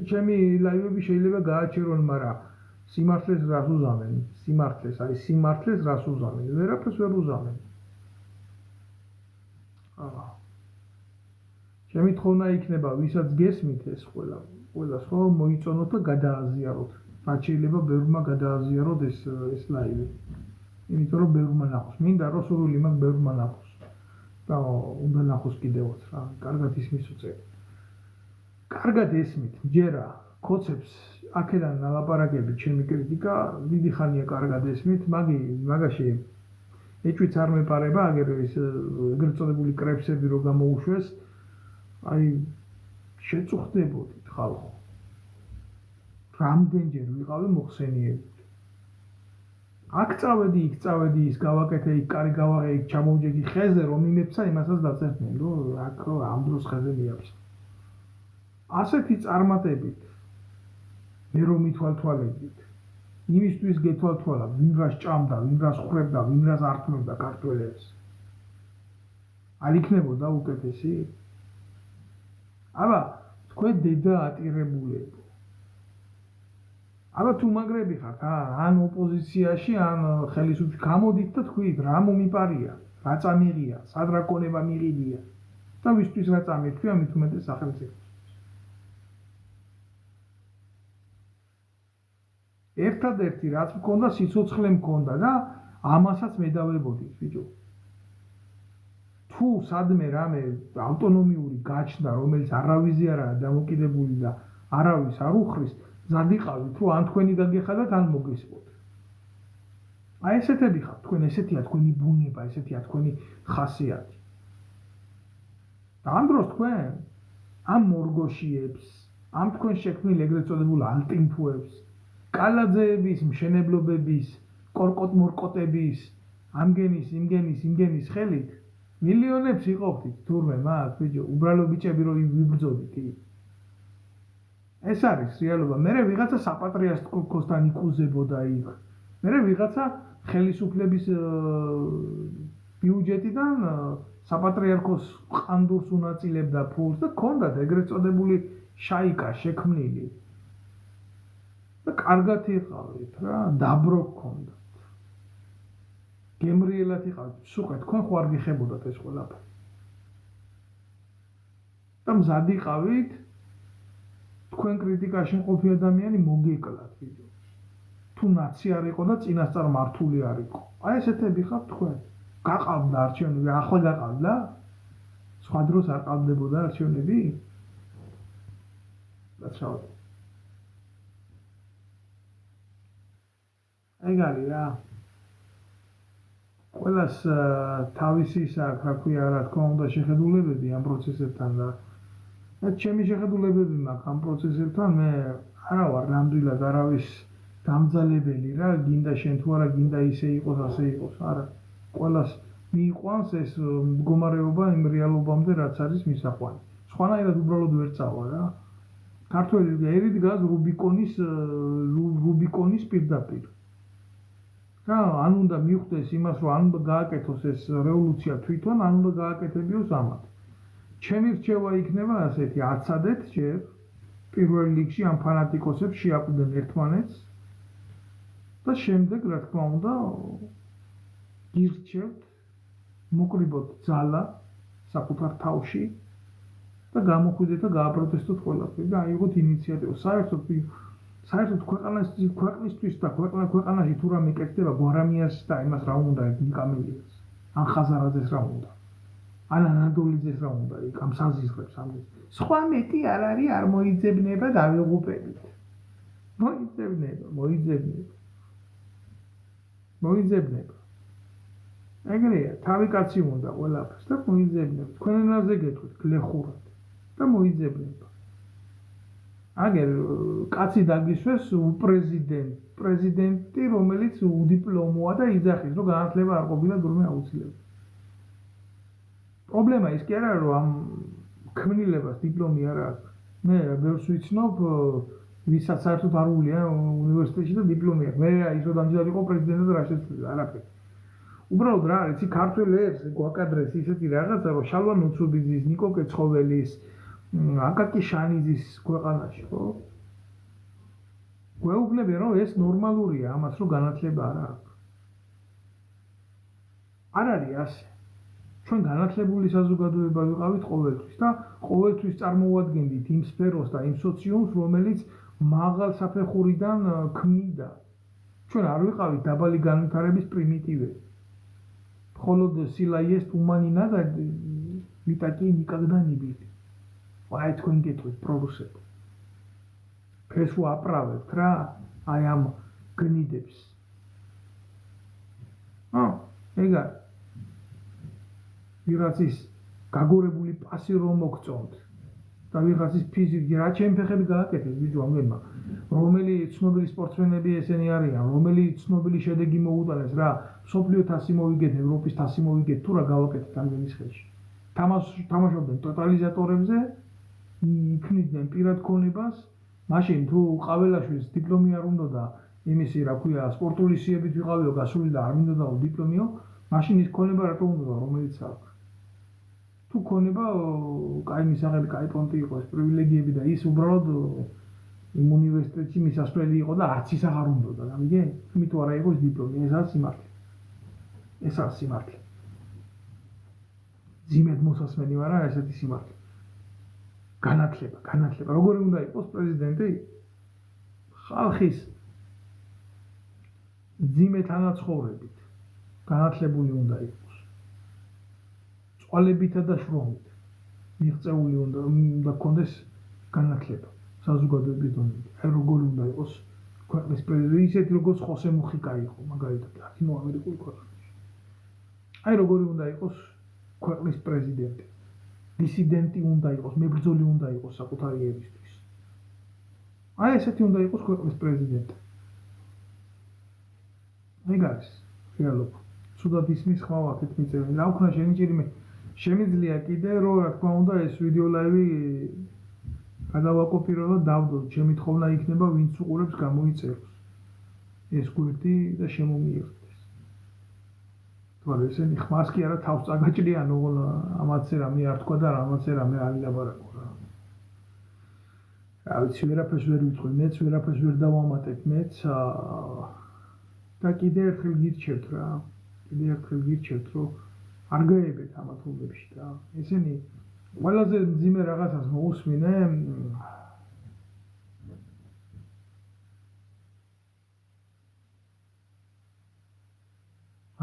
S1: ჩემი ლაივები შეიძლება გააჩერონ, მაგრამ სიმართლეს რას უზამენ? სიმართლეს რას უზამენ? ვერაფერს ვერ უზამენ. ჩემი თხოვნა იქნება, ვისაც გესმით ეს ყველას ხო მოიწონოთ და გადააზიაროთ. რაც შეიძლება ბევრმა გადააზიაროთ ეს ლაივი. იმიტომ რომ ბევრმა ნახოს. მინდა რომ სურვილი მაქვს ბევრმა ნახოს. და უნდა ნახოს კიდევაც რა. კარგად ისმის უწევ. კარგად ესმით, ჯერა კოცებს აქედან ნალაპარაკებით ჩემი კრიტიკა, დიდი ხანია კარგად ესმით, მაგაში ეჭვიც არ მეპარება, ეგრეთ წოდებული კრებსები რო გამოუშვეს, აი შეწუხდებოდით ხალხო. რამდენჯერ ვიყავი მოხსენიებული. აქ წავედი, იქ წავედი, ის გავაკეთე, იქ კარი გავაღე, იქ ჩამოვჯექი ხეზე, რომ იმებსა იმასაც დაწერთნენ, რომ აქ ამ დროს ხეზე მიაფსა. ასეთი წარმატებით მე რომ მithვალთვალებით, იმისთვის გეთვალთვალა, ვინ რას ჭამდა, ვინ რას ხრებდა, ვინ რას ართმევდა ქართველებს. არ იქნებოდა უკეთესი? აბა, თქვენ დედა ატირებულებო. აბა თუ მაგრები ხართ, ან ოპოზიციაში, ან ხელისუფლების, გამოდით და თქვით, რა მომიპარია, რა წამიღია, სად რა კონება მიღებია. და ვისთვის რა წამირთვია მით უმეტეს სახელმწიფოს. ერთადერთი რაც მქონდა სიცოცხლე მქონდა და ამასაც მედავებოდი ბიჭო. თუ სადმე რამე ავტონომიური გაჩნდა, რომელიც არავის არაა დამოკიდებული და არავის არ უხრის, ზადიყავით, რომ ან თქვენი გაგეხადათ, ან მოგესწროთ. აი ესეთები ხართ, თქვენ ესეთია თქვენი ბუნება, ესეთია თქვენი ხასიათი. და ამ დროს თქვენ ამ მორგოშიებს, ამ თქვენ შექმნილ ეგრეთ წოდებულ ალტინფუებს, კალაძეების, მშენებლობების, კორკოტ-მორკოტების, ამგენის, იმგენის ხელით მილიონებს იყოფთ თურმე მაგ ბიჭო, უბრალო ბიჭები რო ვიბრძოდით. ეს არის რეალობა. მე ვიღაცა საპატრიარქოსთან იკუზებოდა იქ. მე ვიღაცა ხელისუფლების ბიუჯეტიდან საპატრიარქოს ყანდურს უნაწილებდა ფულს და ქონდათ ეგრეთ წოდებული შაიკა შექმნილი. და კარგად იყავით რა, დაბრო გქონდათ. გემრიელად იყავით, სუყე თქვენ ხო არ გიხებოდათ ეს ყველაფერი. და მზად იყავით თქვენ კრიტიკაში მყოფი ადამიანი მოგეკლათ ბიჭო. თუ ნაცი არ იყო და წინასწარ მართული არ იყო. აი ესეთები ხართ თქვენ. გაყავდა არჩევნები, ახლა გაყავდა? სხვა დროს არ ყავდებოდა არჩევნები? რაცრავად. ეგ არის რა. ყველას თავისი აქვს, რა ქვია, რა თქმა უნდა შეხედულებები ამ პროცესებთან და ჩემი შეხედულებები მაქვს ამ პროცესებთან, მე არა ვარ ნამდვილად არავის დამძალებელი რა, გინდა შენ თუ არა, გინდა ისე იყოს, ასე იყოს, არა. ყველას მიიყვანს ეს მდგომარეობა იმ რეალობამდე, რაც არის მისაყვანი. სხვანაირად უბრალოდ ვერ წავა რა. ქართველი ერით დგას რუბიკონის პირდაპირ. რა, ან უნდა მიხვდეს იმას, რომ ან გააკეთოს ეს რევოლუცია თვითონ, ან უნდა გააკეთებიოს ამათ. ჩემი რჩევა იქნება ასეთი, აცადეთ ჯერ პირველ რიგში ამ ფანატიკოსებს შეაკვდნენ ერთმანეთს და შემდეგ, რა თქმა უნდა, გირჩევთ, მოკრიბოთ ძალა საკუთარ თავში და გამოხვიდეთ და გააპროტესტოთ ყველაფერი და აიღოთ ინიციატივა. საერთოდ ქვეყნისთვის და ქვეყანაში თუ რამე იკეთდება გვარამიას და იმას რა უნდა ნიკამელიას, ან ხაზარაძეს რა უნდა, ან ანადოლიძეს რა უნდა იქ ამ საზიზღრებს ამის. სხვა მეტი არ არის, არ მოიძებნება დავიღუპებით. მოიძებნება. ეგრეა, თავი კაცი უნდა ყველაფერს და მოიძებნება. თქვენ ენაზე გეტყვით, გლეხურად და მოიძებნება. აგერ კაცი დაგისვეს პრეზიდენტი, რომელიც უდიპლომოა და იძახის, რომ განათლება არ ყოფილა თურმე აუცილებელი. პრობლემა ის კი არა, რომ ამ ქმნილებას დიპლომი არ აქვს. მე ბევრს ვიცნობ, ვისაც საერთოდ არ ულია უნივერსიტეტში და დიპლომი აქვს. მე ის რომ დამჯერად იყო პრეზიდენტი და რა შეცვლილა, არაფერი. უბრალოდ რა არის, იცი ქართველებს გვაკადრეს ისეთი რაღაცა, რომ შალვა ნუცუბიძის, ნიკო კეცხოველის, აკაკი შანიძის ქვეყანაში, ხო? გვეუბნებიან, რომ ეს ნორმალურია, ამას რომ განათლება არ აქვს. არ არის ასე. ჩვენ განათლებული საზოგადოება ვიყავით ყოველთვის და ყოველთვის წარმოვადგენდით იმ სფეროს და იმ სოციუმს, რომელიც მაღალ საფეხურიდან ქმნიდა. ჩვენ არ ვიყავით დაბალი განვითარების პრიმიტივები. მხოლოდ сила есть умани надо, вы такие никогда не были. აი თქვენ გეტყვით პროდუსერები. ეს უაправებთ რა, აი ამ გნიდებს. ეგ არის. ვიღაცის გაგორებული პასი რომ მოგწონთ და ვიღაცის ფიზიკი რა ჩემი ფეხები გააკეთეს ბიჭო ამგენმა. რომელი ცნობილი სპორტსმენები ესენი არიან, რომელი ცნობილი შედეგი მოუტანეს რა, მსოფლიო თასი მოვიგეთ, ევროპის თასი მოვიგეთ, თუ რა გავაკეთეთ ამგენის ხელში. თამაშობდნენ ტოტალიზატორებზე, იქნიდნენ პირად ქონებას, მაშინ თუ ყაველაშვილს დიპლომი არ უნდა და იმისი რა ქვია, სპორტული სიებით ვიყავიო გასული და არ მინდა და დიპლომიო, მაშინ ის ქონება რატო უნდა რომელიც აქვს. თუ ქონება, კაი მისაღები, კაი პონტი იყო, ეს პრივილეგიები და ის უბრალოდ იმ უნივერსიტეტში მისასვლელი იყო და არც ის აღარ უნდა და გამიგე? თუმცა თუ არა იყოს დიპლომი, ეს არის სიმართლე. ძიმედ მოსასმენი ვარ რა ესეთი სიმართლე. განათლება. როგორი უნდა იყოს პრეზიდენტი? ხალხის ძიმე თანაცხოვრებით განათლებული უნდა იყოს. წვალებითა და შრომით მიღწეული უნდა გქონდეს განათლება საზოგადოების დონეზე. აი როგორი უნდა იყოს ქვეყნის პრეზიდენტი, ისეთი როგორც ხოსე მუხიკა იყო, მაგალითად, ლათინოამერიკული ქვეყანაში. აი როგორი უნდა იყოს ქვეყნის პრეზიდენტი. დისიდენტი უნდა იყოს, მებრძოლი უნდა იყოს საკუთარი ერისთვის. აი ესეთი უნდა იყოს ქვეყნის პრეზიდენტი. ეგ არის რეალობა. ცუდად ისმის ხმავა აქეთ მიწერილი. რა ვქნა შენიჭირიმე შემიძლია კიდე რომ რა თქმა უნდა ეს ვიდეო ლაივი გადავაკოპირო და დავდო. ჩემი თხოვნა იქნება ვინც უყურებს გამოიწეროს. ეს გვერდი და შემომიერთდეს. თორე ესენი ხმას კი არა თავს წაგაჭრიან, ოღონდ ამაცე რამე არ თქვა და რამაცე რამე არ ილაპარაკო რა. რა ვიცი ვერაფერს ვერ ვიტყვი, მეც ვერაფერს ვერ დავამატებ, მეც და კიდე ერთხელ გირჩევთ რა. კიდე ერთხელ გირჩევთ რომ არ გაებეთ ამ ათულებში და ესენი ყველაზე მძიმე რაღაცას მოусმინე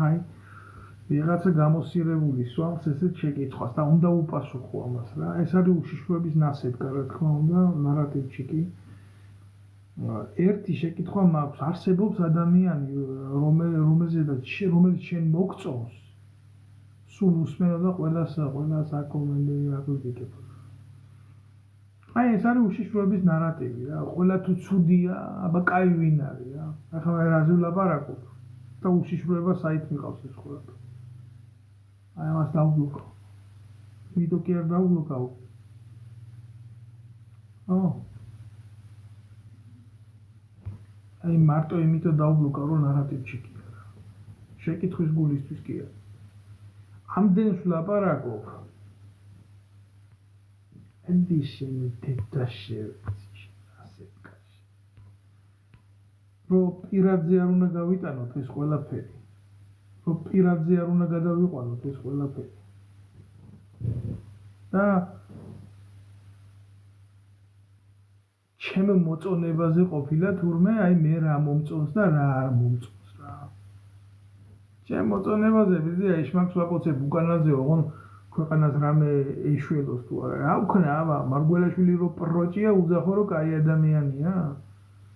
S1: აი ვიღაცა გამოსირებული სვამს ესეთ შეკითხვას და უნდა უპასუხო ამას რა. ეს არის უშიშროების ნასედგა რა თქმა უნდა ნარატივში კი ერთი შეკითხვა მაქვს არსებობს ადამიანი რომელიც შენ მოგწონს სულ უსმენო და ყველას აკომენტირება აკრიტიკება. აი ეს არის უშიშროების ნარატივი რა. ყველა თუ ცუდია, აბა კაი ვინ არის რა. ახლა მე რაზე ვლაპარაკობ და უშიშროება საით მიყავს ეს ყველაფერი. აი ამას დავბლოკავ. ვიდეო კი არ დავბლოკავ. აი მარტო იმიტომ დავბლოკავ რომ ნარატივში კი არა. შეკითხვის გულისთვის კი არა. ამდენს ვლაპარაკობ. ედიშენი დედაშევიცი ასე კაცი. რომ პირადზე არ უნდა გავიტანოთ ეს ყველაფერი. რომ პირადზე არ უნდა გადავიყვანოთ ეს ყველაფერი. და ჩემ მოწონებაზე ყოფილა თურმე აი მე რა მომწონს და რა არ მომწონს რა. ჩემ მოწონებაზე ვიზია ისმაქს ვაკოცებ უკანაზე ოღონ ქვეყანას რამე ეშველოს თუ არა. რა ვქნა აბა მარგველაშვილი რო პროჭია უძახო რო კაი ადამიანია.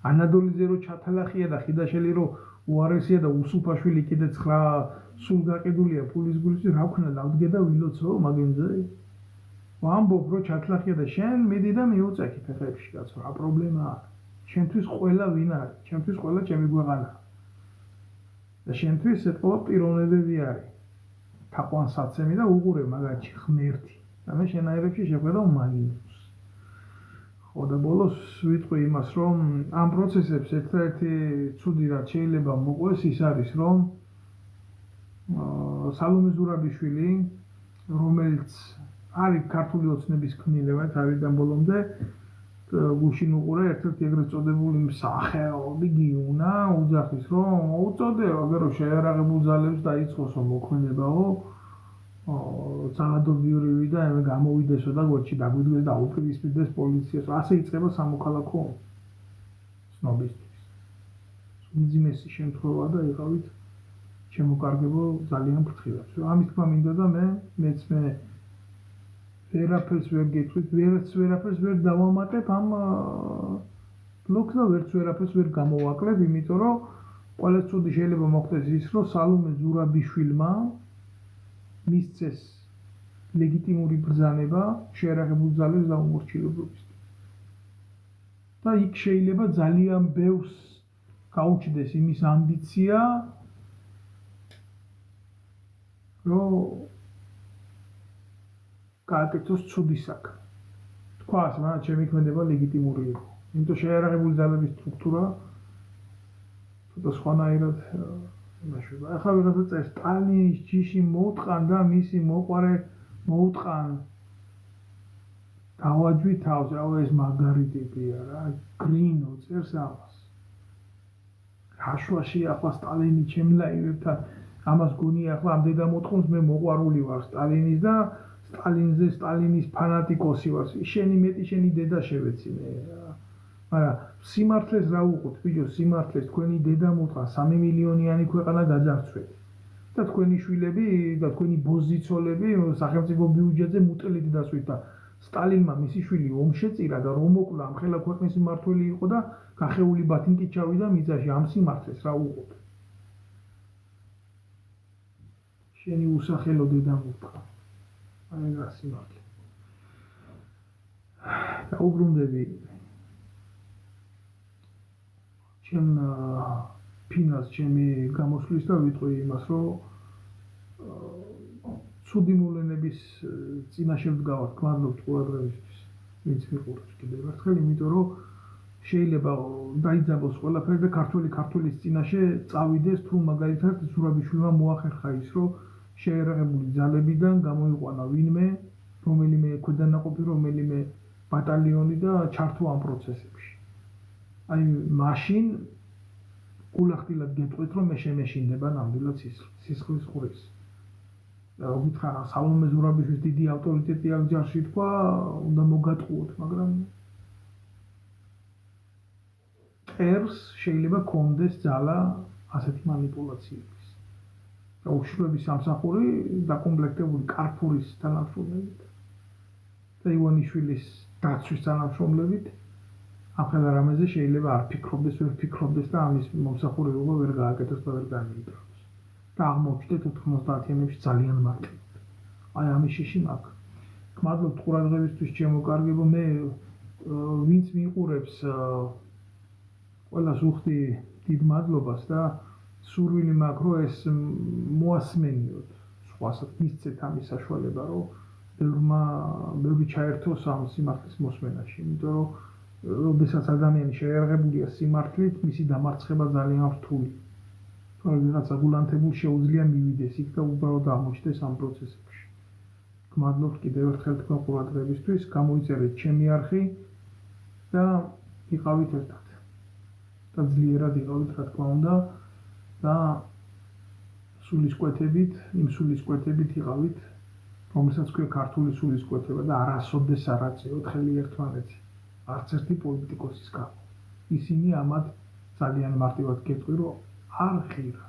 S1: ანადოლიზე რო ჩათალახია და ხიდაშელი რო უარესია და უსუფაშვილი კიდე 9 სულ გაყიდულია ფულის გულში რა ვქნა დავდგე და ვილოცო მაგენზე. ვამბობ რო ჩათლახია და შენ მიდი და მიუწექი ფეხებში კაცო რა პრობლემაა. შენთვის ყველა ვინ არის? ჩემთვის ყველა ჩემი გვეღანა. და შენთვის ეთქვა პიროვნებები არის. თაყვანსაცემი და უყურე მაგაჩი ღმერთი. და მე შენაერებში შეხვედავ მაგინებს. ხო და ბოლოს ვიტყვი იმას რომ ამ პროცესებს ერთ-ერთი ცუდი რაც შეიძლება მოყვეს ის არის რომ სალომე ზურაბიშვილი რომელიც არის ქართული ოცნების ქმნილება თავიდან ბოლომდე გუშინ უყურე ერთ-ერთი ეგრეთ წოდებული მსახიობი გიუნა უძახის რომ მოუწოდე აგერ რომ შეერაღებულ ძალებს დაიწყოსო მოქმედებაო ძალადობრივი და ემე გამოვიდესო და გორჩი დაგვიდგეს და აუპირისპირდეს პოლიციას ასე იწყება სამოქალაქო ცნობისთვის უმძიმესი შემთხვევა და იყავით შემოკარგებო ძალიან ფრთხილად ამის თქმა მინდა და მეც ვერაფერს ვერ გეტყვით, ვერაფერს ვერ დავამატებ ამ ბლოგს და ვერაფერს ვერ გამოვაკლებ, იმიტომ რომ ყველა ცუდი შეიძლება მოხდეს ის, რომ სალომე ზურაბიშვილმა მისცეს ლეგიტიმური ბრძანება შეერაღებულ ძალებს დაუმორჩილებლობის. და იქ შეიძლება ძალიან ბევრს გაუჩნდეს იმის ამბიცია, რომ გააკეთოს ცუდი საქმე. თქვას, მაგრამ ჩემი ქმედება ლეგიტიმური იყო. იმიტომ შეერაღებული ძალების სტრუქტურა ცოტა სხვანაირად იმაშება. ახლა ვიღაცა წერს სტალინის ჯიში მოუტყან და მისი მოყვარე მოუტყან. დავაჯვი თავს, რავა ეს მაგარი ტიპია რა, გრინო წერს ამას. რაშვაში ახლა სტალინი ჩემ ლაივებთან ამას გონია ახლა ამ დედამოთხოვნს მე მოყვარული ვარ სტალინის და სტალინზე სტალინის ფანატიკოსი ვარ. შენი მეტი შენი დედა შევეცინე. მაგრამ სიმართლეს რა უყოთ, ბიჭო, სიმართლეს თქვენი დედამოთხა 3 მილიონიანი ქვეყანა გაძარცვეთ. და თქვენი შვილები და თქვენი ბოზიცოლები სახელმწიფო ბიუჯეტზე მუტელით დასვით და სტალინმა მისი შვილი ომში წირა და რომ მოკლა ამ ხელა ქვეყნის მმართველი იყო და გახეული ბათინკით ჩავიდა მიწაში ამ სიმართლეს რა უყოთ. შენი უსახელო დედამოთხა. აი რა სიმართლე. დაუბრუნდები ჩემ ფინალს ჩემი გამოსვლის და ვიტყვი იმას, რომ ცუდი მოვლენების წინაშე ვდგავართ, გმადლობთ ყურადღებისთვის. ვინც მიყურებს კიდევ ერთხელ, იმიტომ რომ შეიძლება დაიძაბოს ყველაფერი და ქართველის წინაშე წავიდეს, თუ მაგალითად ზურაბიშვილმა მოახერხა ის, რომ შეერაღებული ძალებიდან გამოიყვანა ვინმე, რომელიმე ქვედანაყოფი, რომელიმე ბატალიონი და ჩართო ამ პროცესებში. აი მაშინ გულახდილად გეტყვით, რომ მე შემეშინდება ნამდვილად სისხლის ყურის. გითხრა სალომე ზურაბიშვილის დიდი ავტორიტეტი აქ ჯარში თქვა, უნდა მოგატყუოთ, მაგრამ ერს შეიძლება კონდეს ძალა ასეთი манипуляციების. და უშუალოდ სამსახური დაკომპლექტებული კარფურის თანამშრომლებით და ივანიშვილის დაცვის თანამშრომლებით ახლა რამეზე შეიძლება არ ფიქრობდეს, ვერ ფიქრობდეს და ამის მომსახურება ვერ გააკეთოს და ვერ განიიტანოს. და აღმოჩნდეთ 90-იანებში ძალიან მარტივად. აი ამის შიში მაქვს. გმადლობთ ყურადღებისთვის ჩემო კარგებო, მე ვინც მიყურებს ყველას ვუხდი დიდ მადლობას და სურვილი მაქვს, რომ ეს მოასმენიოთ. სხვასაც მისცეთ ამის საშუალება, რომ ბევრი ჩაერთოს ამ სიმართლის მოსმენაში, იმიტომ რომ როდესაც ადამიანი შეერაღებულია სიმართლით, მისი დამარცხება ძალიან რთული. ვიღაცა გულანთებულ შეუძლია მივიდეს იქ და უბრალოდ აღმოჩნდეს ამ პროცესებში. გმადლობთ კიდევ ერთხელ თქვენ ყურადღებისთვის, გამოიწერეთ ჩემი არხი და იყავით ერთად. და ძლიერად იყავით, რა თქმა უნდა, და სულისკვეთებით, იმ სულისკვეთებით იყავით, რომელსაც ქვია ქართული სულისკვეთება და არასოდეს არ აწევთ ხელი ერთმანეთს. არც ერთი პოლიტიკოსის გამო. ისინი ამათ ძალიან მარტივად გეტყვი, რომ არ ღირა.